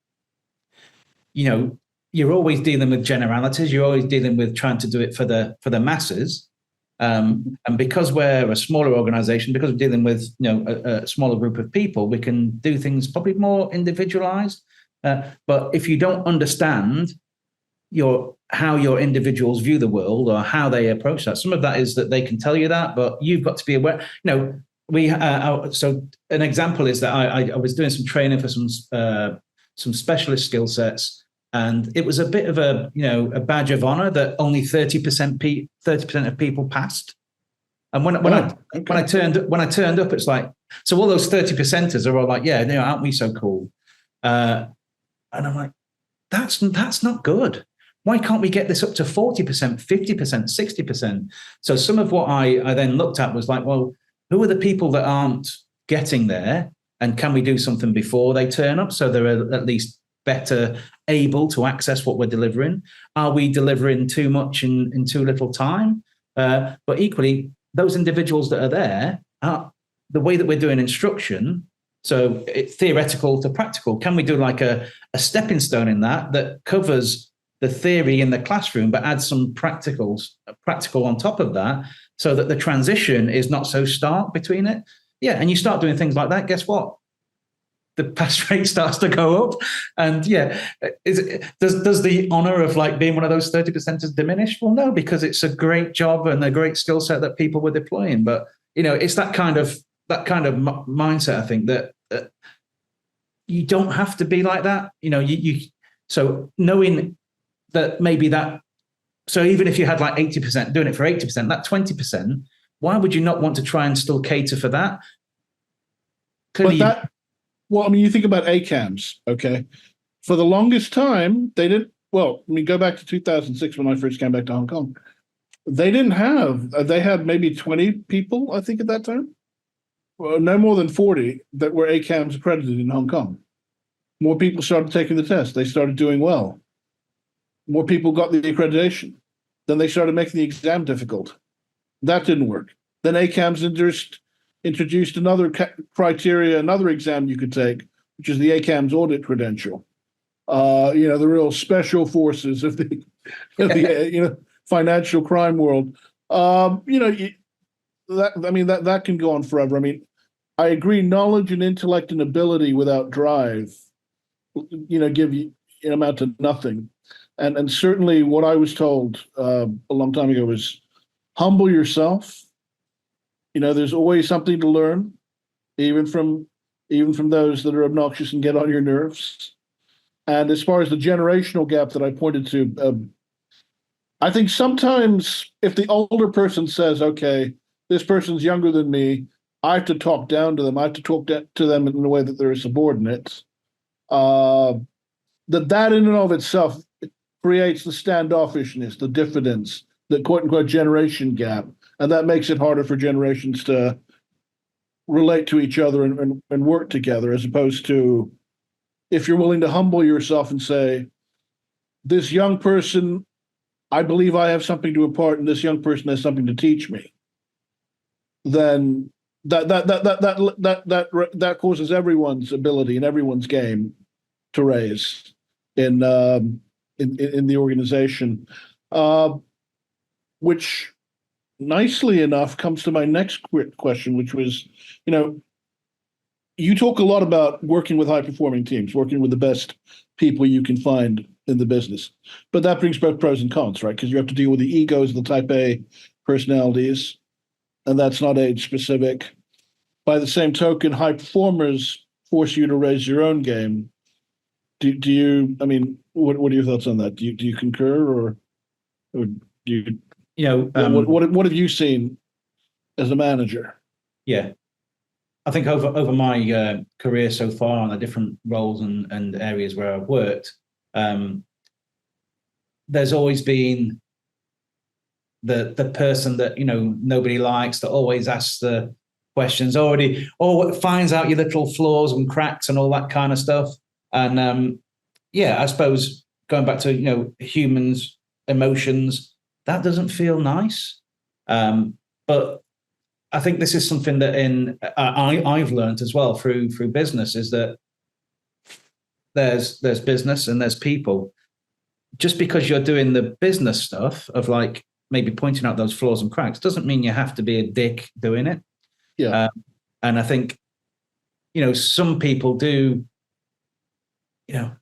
always dealing with generalities. You're always dealing with trying to do it for the masses. And because we're a smaller organization, because we're dealing with a smaller group of people, we can do things probably more individualized. But if you don't understand how your individuals view the world or how they approach that, some of that is that they can tell you that, but you've got to be aware. So an example is that I was doing some training for some specialist skill sets. And it was a bit of a badge of honor that only 30% of people passed. And when I turned up, it's like, so all those 30%ers are all like, aren't we so cool? And I'm like, that's not good. Why can't we get this up to 40%, 50%, 60%? So some of what I then looked at was like, well, who are the people that aren't getting there? And can we do something before they turn up, so they're at least better able to access what we're delivering? Are we delivering too much in too little time? But equally, those individuals that are there, the way that we're doing instruction, so theoretical to practical, can we do like a stepping stone in that covers the theory in the classroom, but adds some practical on top of that, so that the transition is not so stark between it? Yeah, and you start doing things like that, guess what? The pass rate starts to go up. And does the honor of like being one of those 30%ers diminish? Well, no, because it's a great job and a great skill set that people were deploying. But, it's that kind of mindset, I think, that you don't have to be like that. So knowing that maybe that, so even if you had like 80%, doing it for 80%, that 20%, why would you not want to try and still cater for that? Clearly, you think about ACAMS, okay? For the longest time, they didn't, go back to 2006 when I first came back to Hong Kong. They had maybe 20 people, I think, at that time. Well, no more than 40 that were ACAMS accredited in Hong Kong. More people started taking the test. They started doing well. More people got the accreditation. Then they started making the exam difficult. That didn't work. Then ACAMS introduced another criteria, another exam you could take, which is the ACAMS audit credential. The real special forces of the financial crime world. That can go on forever. I mean, I agree. Knowledge and intellect and ability without drive, give you an amount to nothing. And certainly, what I was told a long time ago was humble yourself. There's always something to learn, even from those that are obnoxious and get on your nerves. And as far as the generational gap that I pointed to, I think sometimes if the older person says, okay, this person's younger than me, I have to talk down to them. I have to talk to them in a way that they're a subordinate. That in and of itself creates the standoffishness, the diffidence, the quote unquote generation gap. And that makes it harder for generations to relate to each other and work together, as opposed to if you're willing to humble yourself and say, this young person, I believe I have something to impart, and this young person has something to teach me, then that causes everyone's ability and everyone's game to raise in the organization, which nicely enough comes to my next question, which was, you talk a lot about working with high-performing teams, working with the best people you can find in the business. But that brings both pros and cons, right? Because you have to deal with the egos of the type A personalities, and that's not age-specific. By the same token, high performers force you to raise your own game. Do you, what are your thoughts on that? Do you concur, or do you... what have you seen as a manager? Yeah, I think over my career so far on the different roles and areas where I've worked, there's always been the person that nobody likes, that always asks the questions, finds out your little flaws and cracks and all that kind of stuff. And I suppose going back to humans, emotions, that doesn't feel nice. But I think this is something that I've learned as well through business, is that there's business and there's people. Just because you're doing the business stuff of like maybe pointing out those flaws and cracks doesn't mean you have to be a dick doing it. Yeah. And I think, some people do,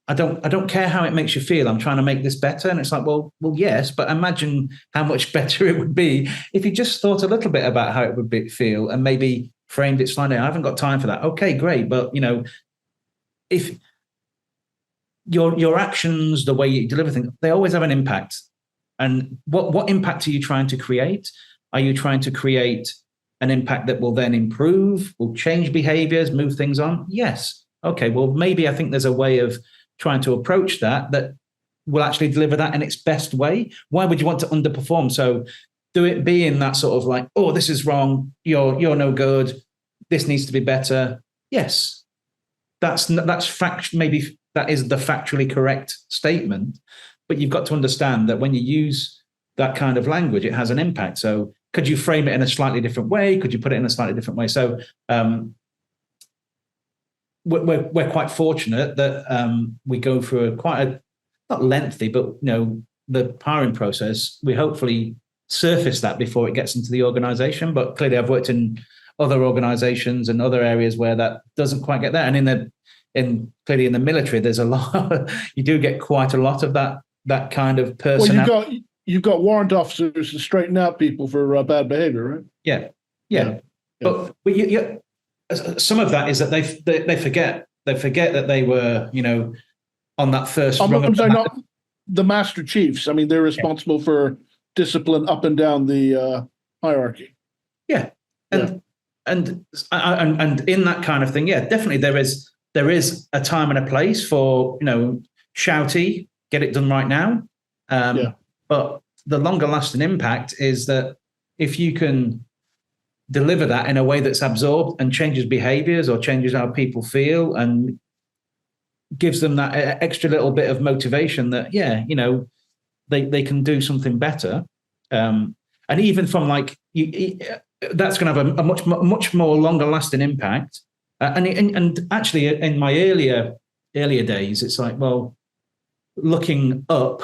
I don't care how it makes you feel. I'm trying to make this better. And it's like, well, yes, but imagine how much better it would be if you just thought a little bit about how it would feel and maybe framed it slightly. I haven't got time for that. Okay, great. But, if your actions, the way you deliver things, they always have an impact. And what impact are you trying to create? Are you trying to create an impact that will then improve, will change behaviors, move things on? Yes. Okay, well, maybe I think there's a way of trying to approach that will actually deliver that in its best way. Why would you want to underperform? So do it being that sort of like, oh, this is wrong, you're no good, this needs to be better. Yes, that's fact. Maybe that is the factually correct statement, but you've got to understand that when you use that kind of language, it has an impact. So could you frame it in a slightly different way? Could you put it in a slightly different way? So we're quite fortunate that we go through not lengthy, but the hiring process. We hopefully surface that before it gets into the organization. But clearly, I've worked in other organizations and other areas where that doesn't quite get there. And clearly in the military, there's a lot. You do get quite a lot of that kind of person. Well, you've got warrant officers to straighten out people for bad behavior, right? Yeah. But some of that is that they forget that they were on that first. I'm sorry, not the master chiefs. I mean, they're responsible for discipline up and down the hierarchy. Yeah, and in that kind of thing, definitely there is a time and a place for shouty, get it done right now. But the longer lasting impact is that if you can deliver that in a way that's absorbed and changes behaviors or changes how people feel and gives them that extra little bit of motivation that they can do something better, and even from that's going to have a much more longer lasting impact. And actually, in my earlier days, it's like, well, looking up,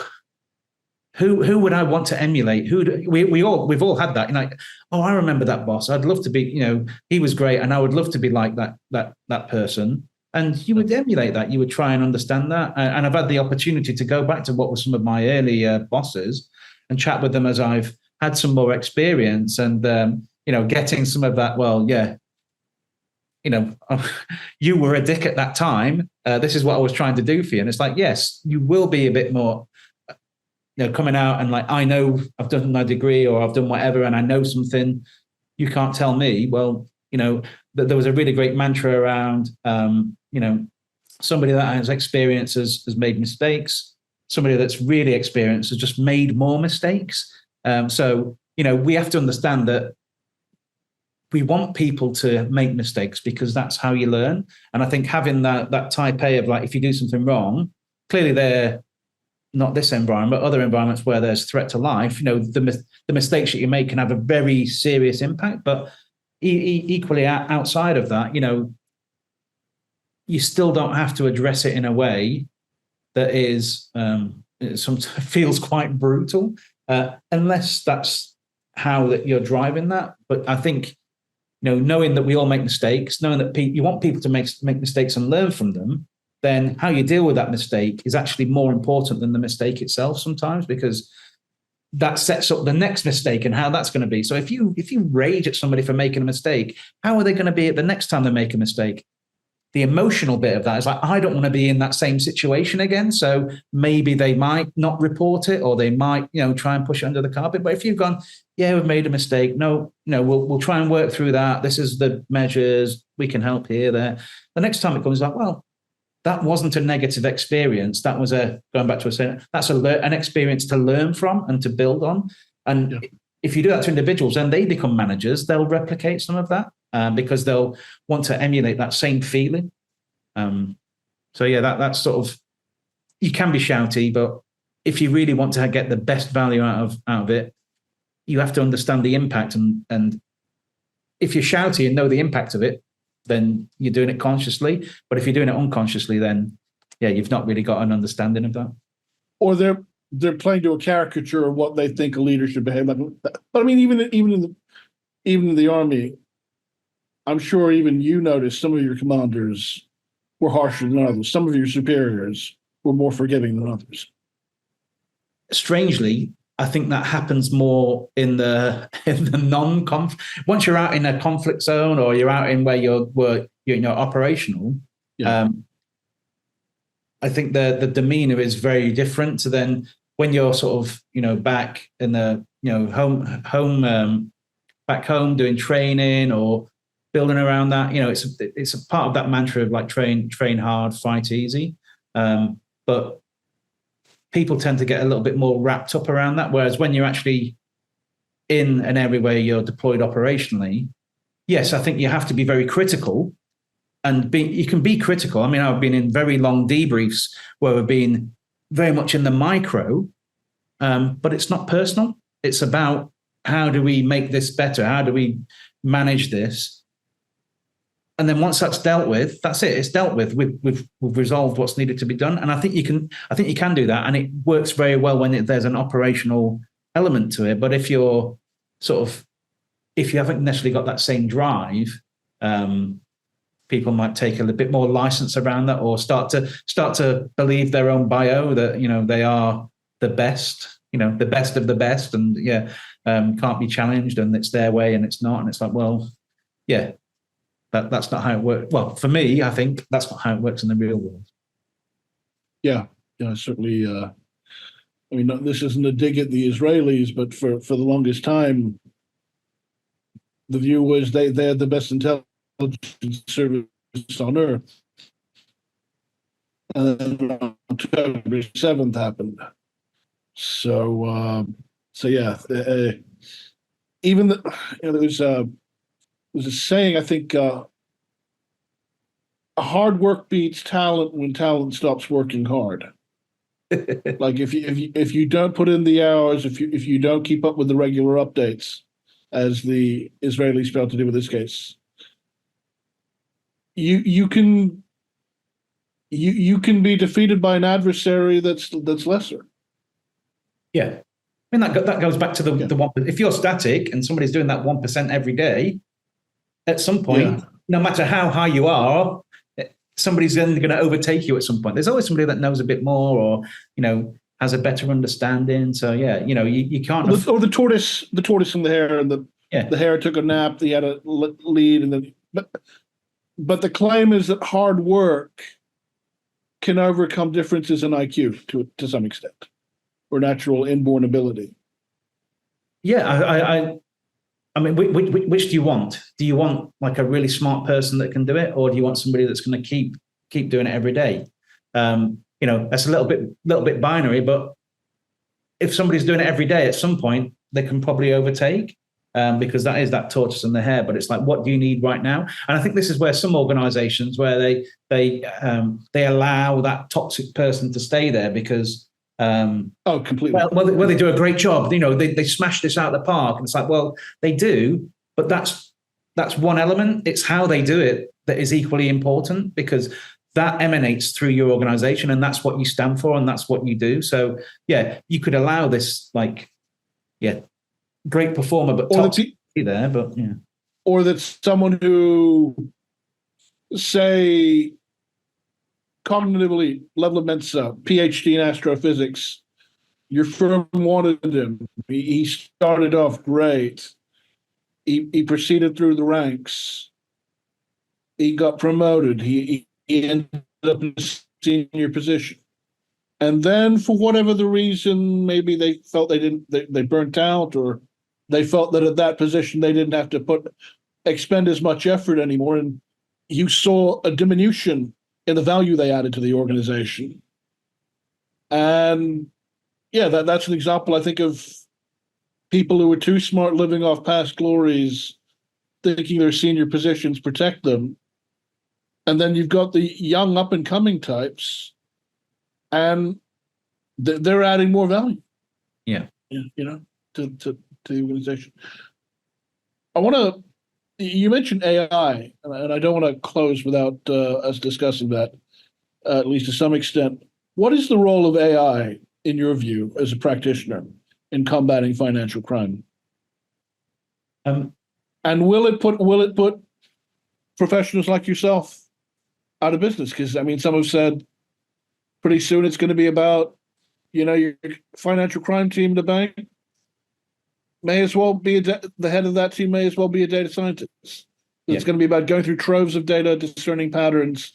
who would I want to emulate? We've all had that. I remember that boss. I'd love to be. He was great, and I would love to be like that person. And you would emulate that. You would try and understand that. And I've had the opportunity to go back to what were some of my early bosses and chat with them as I've had some more experience and getting some of that. Well, you were a dick at that time. This is what I was trying to do for you. And it's like, yes, you will be a bit more, coming out and I know I've done my degree or I've done whatever, and I know something. You can't tell me. Well, that there was a really great mantra around, somebody that has experience has made mistakes. Somebody that's really experienced has just made more mistakes. So we have to understand that we want people to make mistakes because that's how you learn. And I think having that type A of if you do something wrong, clearly they're not this environment, but other environments where there's threat to life, the mistakes that you make can have a very serious impact. But equally outside of that, you still don't have to address it in a way that is feels quite brutal, unless that's how that you're driving that. But I think knowing that we all make mistakes, knowing that you want people to make mistakes and learn from them, then how you deal with that mistake is actually more important than the mistake itself sometimes, because that sets up the next mistake and how that's going to be. So if you rage at somebody for making a mistake, how are they going to be at the next time they make a mistake? The emotional bit of that is I don't want to be in that same situation again. So maybe they might not report it, or they might, try and push it under the carpet. But if you've gone, we've made a mistake. No, we'll try and work through that. This is the measures. We can help here, there. The next time it comes well, that wasn't a negative experience. That was going back to a saying, that's an experience to learn from and to build on. And if you do that to individuals, then they become managers. They'll replicate some of that because they'll want to emulate that same feeling. That's sort of, you can be shouty, but if you really want to get the best value out of it, you have to understand the impact. And if you're shouty and know the impact of it, then you're doing it consciously. But if you're doing it unconsciously, then you've not really got an understanding of that. Or they're playing to a caricature of what they think a leader should behave like. But I mean, even in the army, I'm sure even you noticed some of your commanders were harsher than others. Some of your superiors were more forgiving than others. Strangely, I think that happens more in the non-conflict. Once you're out in a conflict zone, or you're out in where you're operational, I think the demeanor is very different to then when you're sort of back in the back home doing training or building around that. It's a part of that mantra of train hard, fight easy, but people tend to get a little bit more wrapped up around that. Whereas when you're actually in an area where you're deployed operationally, yes, I think you have to be very critical, and you can be critical. I mean, I've been in very long debriefs where we've been very much in the micro, but it's not personal. It's about how do we make this better? How do we manage this? And then once that's dealt with, that's it. It's dealt with. We've resolved what's needed to be done. And I think you can do that, and it works very well when there's an operational element to it. But if you haven't necessarily got that same drive, people might take a little bit more license around that, or start to believe their own bio that they are the best, the best of the best, and can't be challenged, and it's their way, and it's not, and it's like, well, yeah. That's not how it works. Well, for me, I think that's not how it works in the real world. Yeah, certainly. I mean, this isn't a dig at the Israelis, but for the longest time, the view was they had the best intelligence service on earth. And then October 7th happened. So yeah, even there's a saying, I think, hard work beats talent when talent stops working hard. Like if you don't put in the hours, if you don't keep up with the regular updates, as the Israelis failed to do in this case, you can be defeated by an adversary that's lesser. Yeah. I mean, that goes back to the one. If you're static and somebody's doing that 1% every day, at some point, no matter how high you are, somebody's then going to overtake you at some point. There's always somebody that knows a bit more, or has a better understanding. So you can't. Or the tortoise and the hare, and the hare took a nap. He had a lead, and then but the claim is that hard work can overcome differences in IQ to some extent, or natural inborn ability. Yeah, I mean, which do you want? Do you want like a really smart person that can do it, or do you want somebody that's going to keep doing it every day? That's a little bit binary, but if somebody's doing it every day, at some point they can probably overtake, because that is that tortoise and the hare. But it's like, what do you need right now? And I think this is where some organisations, where they allow that toxic person to stay there because. Completely. Well, they do a great job. They smash this out of the park, and it's like, well, they do, but that's one element. It's how they do it that is equally important, because that emanates through your organization, and that's what you stand for, and that's what you do. So, yeah, you could allow this, great performer, but toxic there, but yeah. Or that someone who, say, cognitive elite, level of Mensa, PhD in astrophysics. Your firm wanted him. He started off great. He proceeded through the ranks. He got promoted. He ended up in a senior position. And then, for whatever the reason, maybe they felt they burnt out, or they felt that at that position they didn't have to expend as much effort anymore. And you saw a diminution in the value they added to the organization. And that's an example, I think, of people who were too smart, living off past glories, thinking their senior positions protect them. And then you've got the young up and coming types, and they're adding more value. Yeah. To the organization. You mentioned AI, and I don't want to close without us discussing that, at least to some extent. What is the role of AI, in your view, as a practitioner in combating financial crime? And will it put professionals like yourself out of business? Because, I mean, some have said pretty soon it's going to be about, your financial crime team in the bank may as well be the head of that team may as well be a data scientist. It's going to be about going through troves of data, discerning patterns,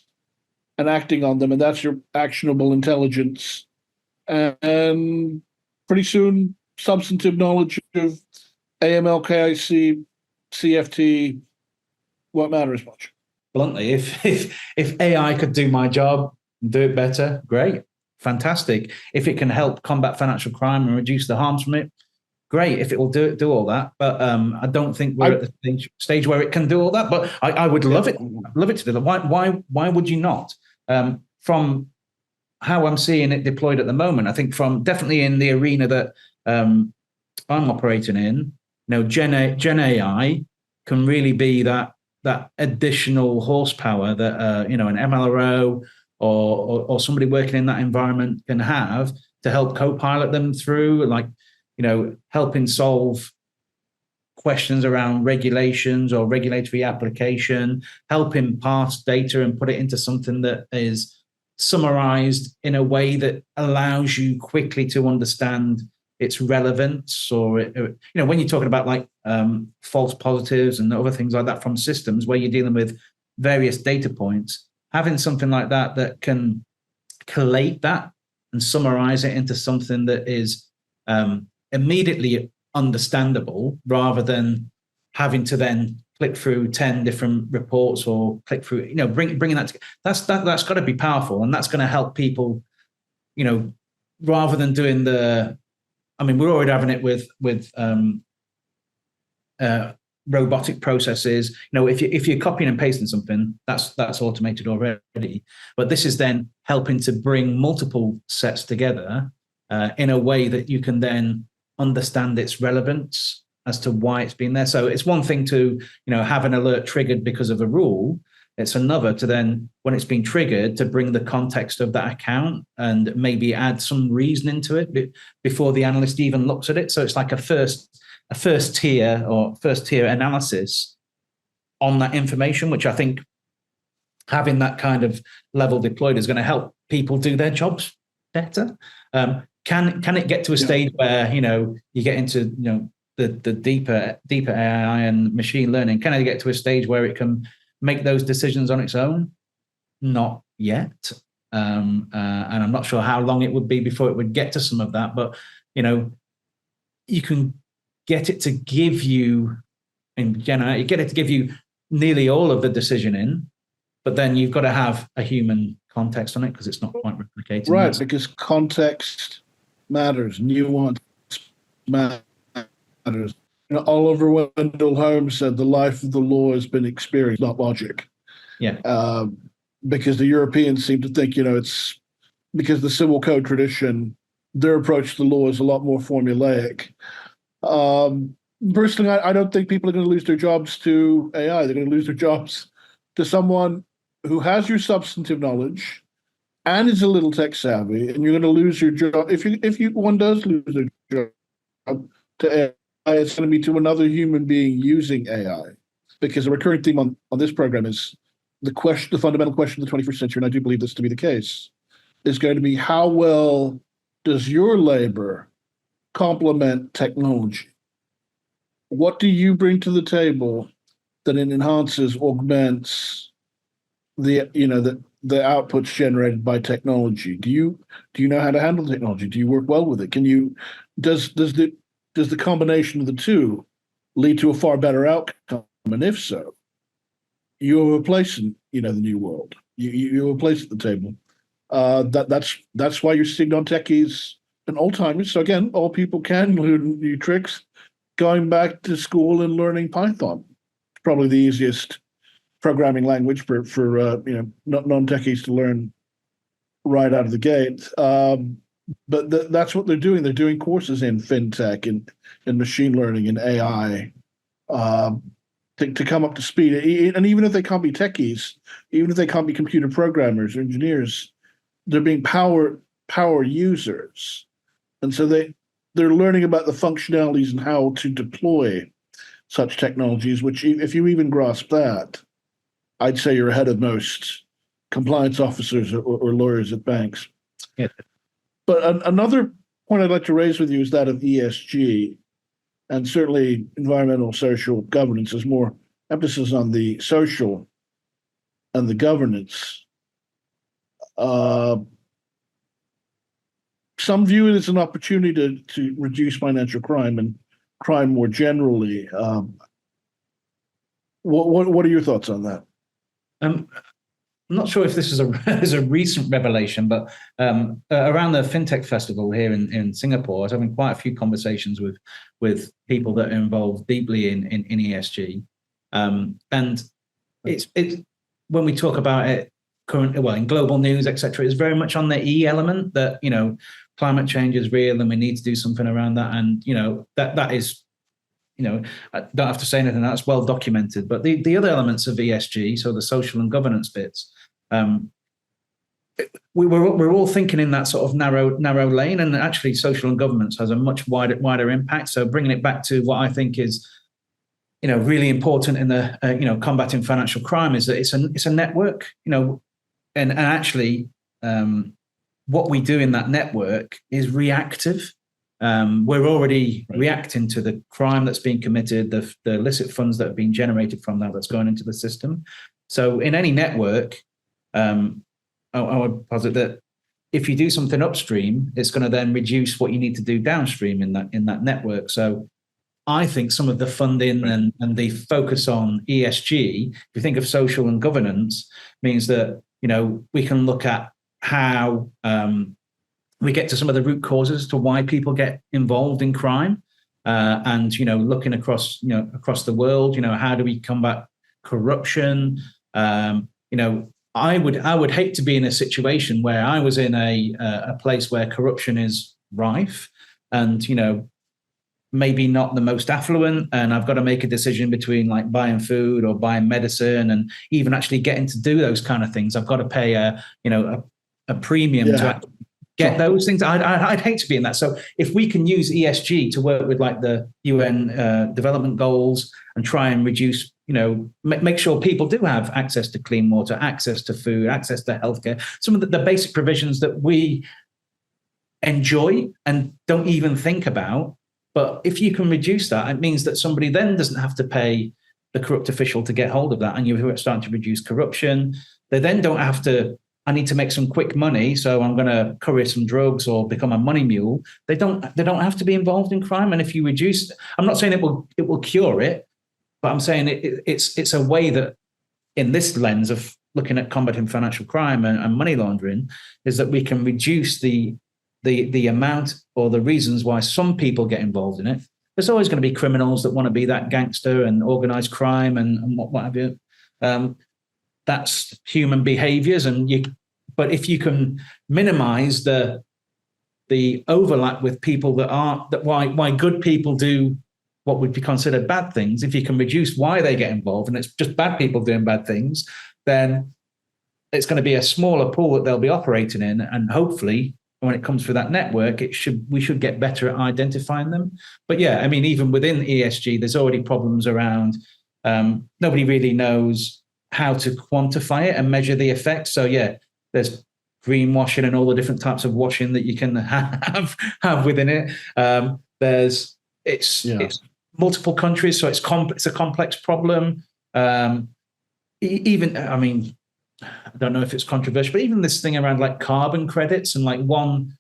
and acting on them, and that's your actionable intelligence. And pretty soon, substantive knowledge of AML, KIC, CFT won't matter as much. Bluntly, if AI could do my job and do it better, great, fantastic. If it can help combat financial crime and reduce the harms from it, great. If it will do all that, but I don't think we're at the stage where it can do all that. But I would love it to do that. Why would you not? From how I'm seeing it deployed at the moment, I think from definitely in the arena that I'm operating in, Gen AI can really be that additional horsepower that an MLRO or somebody working in that environment can have to help co-pilot them through, like, helping solve questions around regulations or regulatory application, helping parse data and put it into something that is summarized in a way that allows you quickly to understand its relevance. Or when you're talking about like false positives and other things like that from systems where you're dealing with various data points, having something like that can collate that and summarize it into something that is immediately understandable, rather than having to then click through 10 different reports or click through, bringing that together. That's got to be powerful, and that's going to help people, rather than doing we're already having it with robotic processes. If you're copying and pasting something, that's automated already. But this is then helping to bring multiple sets together in a way that you can then understand its relevance as to why it's been there. So it's one thing to have an alert triggered because of a rule. It's another to then, when it's been triggered, to bring the context of that account and maybe add some reasoning to it before the analyst even looks at it. So it's like a first tier analysis on that information, which I think having that kind of level deployed is going to help people do their jobs better. Can it get to a stage where you get into the deeper AI and machine learning? Can it get to a stage where it can make those decisions on its own? Not yet, and I'm not sure how long it would be before it would get to some of that. But you can get it to give you, you get it to give you nearly all of the decisioning, but then you've got to have a human context on it because it's not quite replicated. Right, because context matters, nuance matters. Oliver Wendell Holmes said the life of the law has been experience, not logic. Yeah. Because the Europeans seem to think, it's because the civil code tradition, their approach to the law is a lot more formulaic. Personally, I don't think people are going to lose their jobs to AI. They're going to lose their jobs to someone who has your substantive knowledge and is a little tech savvy, and you're going to lose your job. If one does lose their job to AI, it's going to be to another human being using AI. Because a recurring theme on this program is the fundamental question of the 21st century, and I do believe this to be the case, is going to be how well does your labor complement technology? What do you bring to the table that it enhances, augments the outputs generated by technology? Do you know how to handle technology? Do you work well with it? Does the combination of the two lead to a far better outcome? And if so, you're replacing the new world. You're replacing the table. That's why you're seeing non-techies and old timers. So again, all people can learn new tricks. Going back to school and learning Python, probably the easiest programming language for non-techies to learn right out of the gate. But that's what they're doing. They're doing courses in fintech, in machine learning, in AI, to come up to speed. And even if they can't be techies, even if they can't be computer programmers or engineers, they're being power users. And so they're learning about the functionalities and how to deploy such technologies, which if you even grasp that, I'd say you're ahead of most compliance officers or lawyers at banks. Yeah. But another point I'd like to raise with you is that of ESG, and certainly environmental social governance. There's more emphasis on the social and the governance. Some view it as an opportunity to reduce financial crime and crime more generally. What are your thoughts on that? I'm not sure if this is a recent revelation, but around the FinTech Festival here in Singapore, I was having quite a few conversations with people that are involved deeply in ESG. And it's when we talk about it currently, in global news, etc., it's very much on the E element that, climate change is real and we need to do something around that. And, that is I don't have to say anything, that's well documented. But the other elements of ESG, so the social and governance bits, we're all thinking in that sort of narrow lane, and actually social and governance has a much wider impact. So bringing it back to what I think is, really important in the combating financial crime is that it's a network, and actually what we do in that network is reactive. We're already reacting to the crime that's being committed, the illicit funds that have been generated from that's going into the system. So in any network, I would posit that if you do something upstream, it's going to then reduce what you need to do downstream in that network. So I think some of the funding and the focus on ESG, if you think of social and governance, means that, we can look at how we get to some of the root causes to why people get involved in crime, and looking across the world, how do we combat corruption? I would hate to be in a situation where I was in a place where corruption is rife, and maybe not the most affluent, and I've got to make a decision between like buying food or buying medicine, and even actually getting to do those kind of things. I've got to pay a premium to get those things. I'd hate to be in that. So if we can use ESG to work with like the UN development goals and try and reduce, make sure people do have access to clean water, access to food, access to healthcare, some of the basic provisions that we enjoy and don't even think about. But if you can reduce that, it means that somebody then doesn't have to pay the corrupt official to get hold of that, and you're starting to reduce corruption. They then don't have to, I need to make some quick money, so I'm going to courier some drugs or become a money mule. They don't have to be involved in crime. And if you reduce, I'm not saying it will cure it, but I'm saying it's a way that, in this lens of looking at combating financial crime and money laundering, is that we can reduce the amount or the reasons why some people get involved in it. There's always going to be criminals that want to be that gangster and organized crime and what have you. That's human behaviors, but if you can minimize the overlap with people why good people do what would be considered bad things, if you can reduce why they get involved and it's just bad people doing bad things, then it's going to be a smaller pool that they'll be operating in, and hopefully when it comes through that network, we should get better at identifying them. But yeah, I mean, even within ESG, there's already problems around nobody really knows how to quantify it and measure the effects. So yeah, there's greenwashing and all the different types of washing that you can have within it. It's multiple countries, so it's a complex problem. I don't know if it's controversial, but even this thing around like carbon credits and like one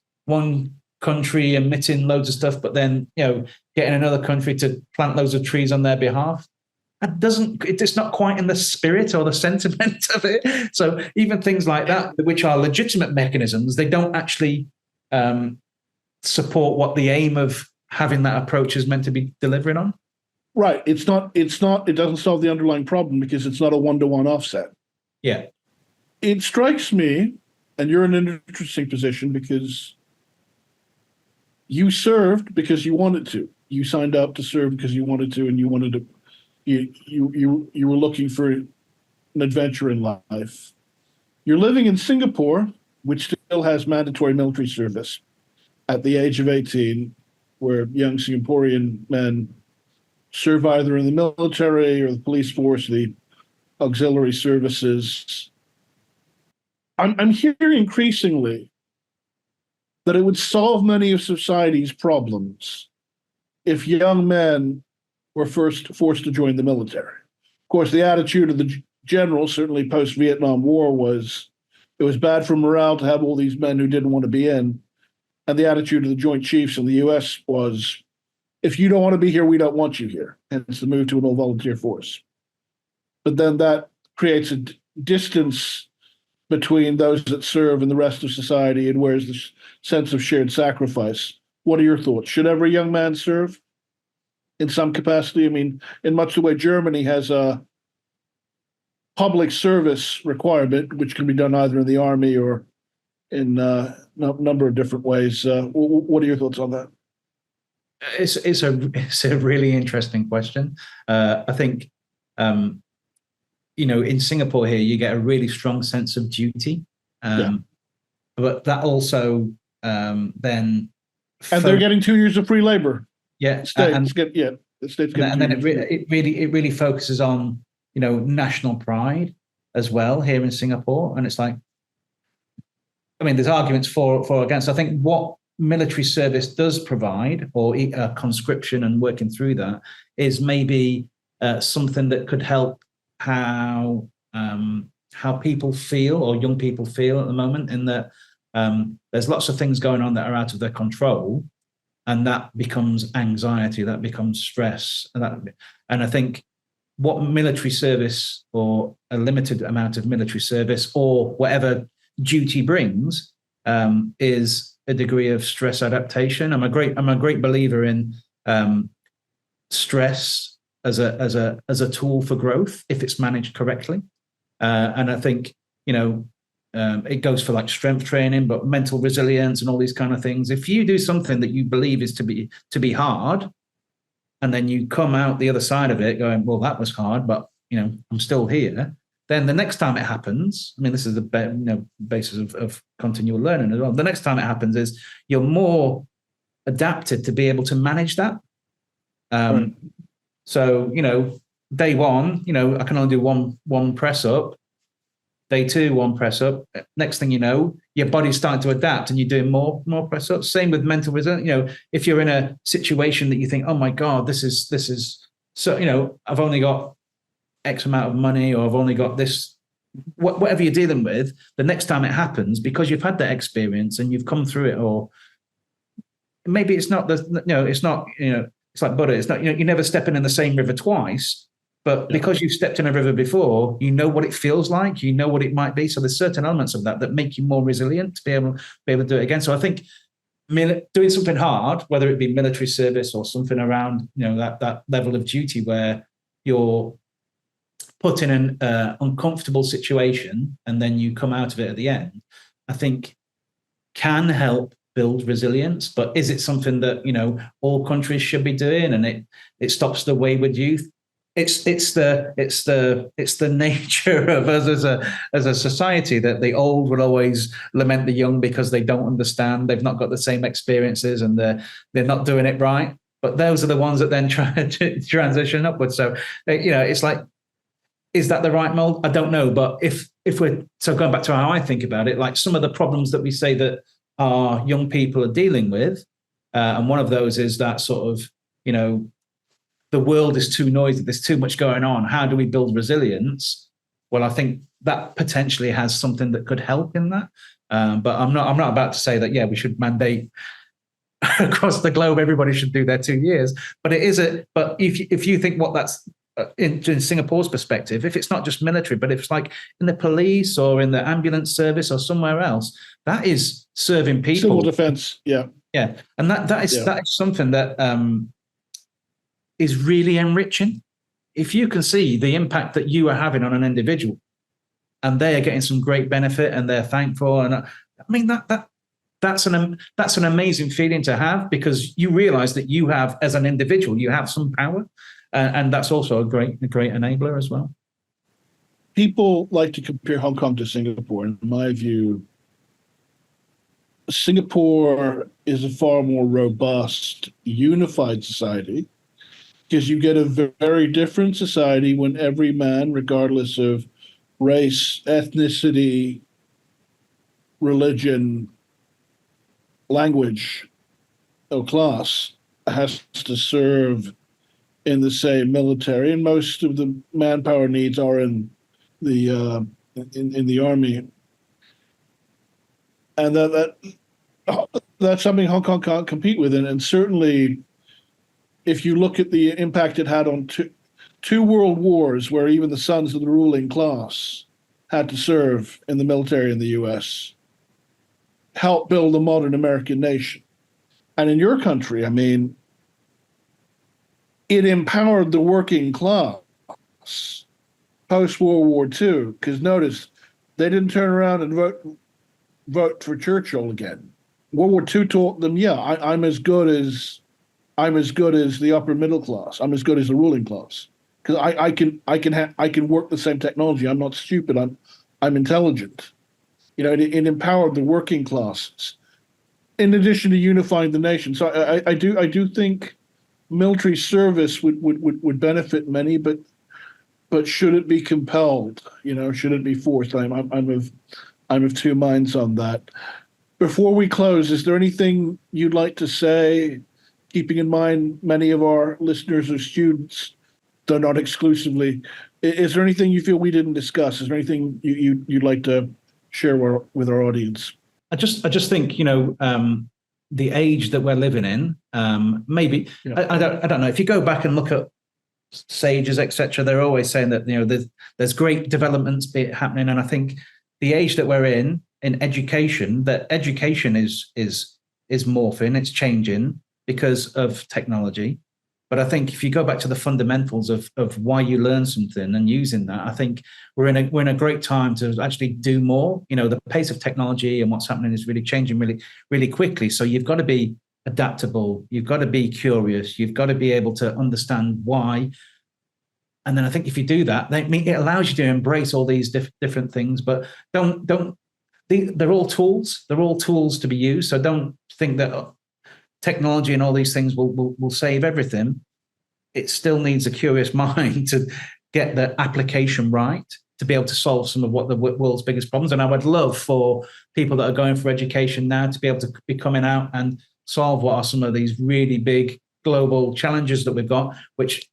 country emitting loads of stuff, but then getting another country to plant loads of trees on their behalf. It's not quite in the spirit or the sentiment of it. So even things like that, which are legitimate mechanisms, they don't actually support what the aim of having that approach is meant to be delivering on. Right. It doesn't solve the underlying problem because it's not a one-to-one offset. Yeah. It strikes me, and you're in an interesting position because you served because you wanted to. You signed up to serve because you wanted to, and you wanted to. You were looking for an adventure in life. You're living in Singapore, which still has mandatory military service at the age of 18, where young Singaporean men serve either in the military or the police force, the auxiliary services. I'm hearing increasingly that it would solve many of society's problems if young men were first forced to join the military. Of course, the attitude of the generals, certainly post-Vietnam War, was it was bad for morale to have all these men who didn't want to be in. And the attitude of the Joint Chiefs in the U.S. was, if you don't want to be here, we don't want you here. Hence the move to an all-volunteer force. But then that creates a distance between those that serve and the rest of society, and where's the sense of shared sacrifice? What are your thoughts? Should every young man serve in some capacity? I mean, in much the way Germany has a public service requirement, which can be done either in the army or in a number of different ways. What are your thoughts on that? it's a really interesting question. I think in Singapore here you get a really strong sense of duty, but that also then and they're getting 2 years of free labor. The states get and then it really focuses on national pride as well here in Singapore, and it's like, I mean, there's arguments for or against. I think what military service does provide, or conscription and working through that, is maybe something that could help how people feel, or young people feel at the moment, in that there's lots of things going on that are out of their control, and that becomes anxiety, that becomes stress, and I think what military service, or a limited amount of military service, or whatever duty brings, is a degree of stress adaptation. I'm a great believer in stress as a tool for growth if it's managed correctly, and I think it goes for like strength training, but mental resilience and all these kind of things. If you do something that you believe is to be hard, and then you come out the other side of it going, well, that was hard, but I'm still here. Then the next time it happens, I mean, this is the basis of continual learning as well. The next time it happens is you're more adapted to be able to manage that. Right. So day one, I can only do one press up. Day two, one press up. Next thing you know, your body's starting to adapt and you're doing more press ups. Same with mental resilience. If you're in a situation that you think, oh my God, this is so, I've only got X amount of money, or I've only got this, whatever you're dealing with, the next time it happens, because you've had that experience and you've come through it, or maybe it's not it's like butter. It's not, you're never stepping in the same river twice. But because you've stepped in a river before, you know what it feels like, you know what it might be. So there's certain elements of that make you more resilient to be able to do it again. So I think doing something hard, whether it be military service or something around that level of duty where you're put in an uncomfortable situation and then you come out of it at the end, I think can help build resilience. But is it something that all countries should be doing, and it stops the wayward youth? It's the nature of us as a society that the old will always lament the young because they don't understand, they've not got the same experiences, and they're not doing it right. But those are the ones that then try to transition upwards. So it's like, is that the right mold? I don't know. But if we're going back to how I think about it, like some of the problems that we say that our young people are dealing with, and one of those is that sort of the world is too noisy, there's too much going on. How do we build resilience? Well, I think that potentially has something that could help in that. But I'm not about to say that, we should mandate across the globe, everybody should do their 2 years. But but if you think what that's in Singapore's perspective, if it's not just military, but if it's like in the police or in the ambulance service or somewhere else, that is serving people. Civil defense, yeah. And that is something that is really enriching. If you can see the impact that you are having on an individual, and they are getting some great benefit and they're thankful, and I mean that's an amazing feeling to have, because you realize that you have, as an individual, you have some power, and that's also a great enabler as well. People like to compare Hong Kong to Singapore. In my view, Singapore is a far more robust, unified society, because you get a very different society when every man, regardless of race, ethnicity, religion, language, or class, has to serve in the same military, and most of the manpower needs are in the army, and that's something Hong Kong can't compete with, and certainly, if you look at the impact it had on two world wars, where even the sons of the ruling class had to serve in the military in the U.S., helped build a modern American nation. And in your country, I mean, it empowered the working class post-World War II, because notice, they didn't turn around and vote for Churchill again. World War II taught them, I'm as good as I'm as good as the upper middle class. I'm as good as the ruling class because I can work the same technology. I'm not stupid. I'm intelligent. It empowered the working classes, in addition to unifying the nation. So I do think military service would benefit many, but should it be compelled? Should it be forced? I'm of two minds on that. Before we close, is there anything you'd like to say, keeping in mind many of our listeners are students, though not exclusively? Is there anything you feel we didn't discuss? Is there anything you'd like to share with our audience? I just think, the age that we're living in, maybe, yeah. I don't know. If you go back and look at sages, etc., they're always saying that, there's great developments happening. And I think the age that we're in education, that education is morphing, it's changing because of technology. But I think if you go back to the fundamentals of why you learn something and using that, I think we're in a great time to actually do more. The pace of technology and what's happening is really changing really, really quickly. So you've got to be adaptable. You've got to be curious. You've got to be able to understand why. And then I think if you do that, it allows you to embrace all these different things. But they're all tools. They're all tools to be used. So don't think that technology and all these things will save everything. It still needs a curious mind to get the application right, to be able to solve some of what the world's biggest problems. And I would love for people that are going for education now to be able to be coming out and solve what are some of these really big global challenges that we've got, which,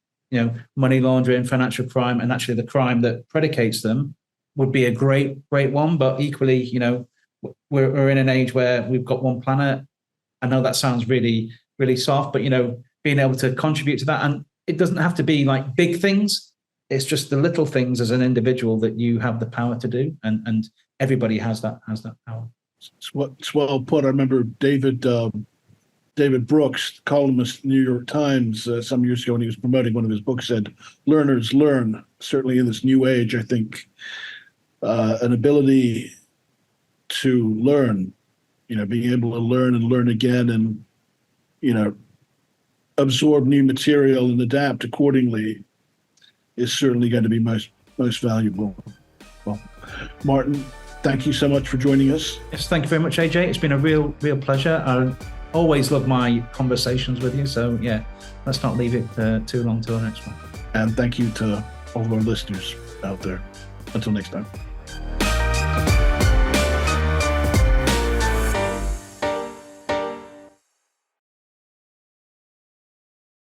money laundering, financial crime, and actually the crime that predicates them would be a great one. But equally, we're in an age where we've got one planet. I know that sounds really, really soft, but, being able to contribute to that. And it doesn't have to be like big things. It's just the little things as an individual that you have the power to do. And everybody has that power. It's well put. I remember David Brooks, columnist in the New York Times, some years ago when he was promoting one of his books, said, "Learners learn." Certainly in this new age, I think an ability to learn, being able to learn and learn again and, absorb new material and adapt accordingly is certainly going to be most valuable. Well, Martin, thank you so much for joining us. Yes, thank you very much, AJ. It's been a real pleasure. I always love my conversations with you. So yeah, let's not leave it too long till the next one. And thank you to all of our listeners out there. Until next time.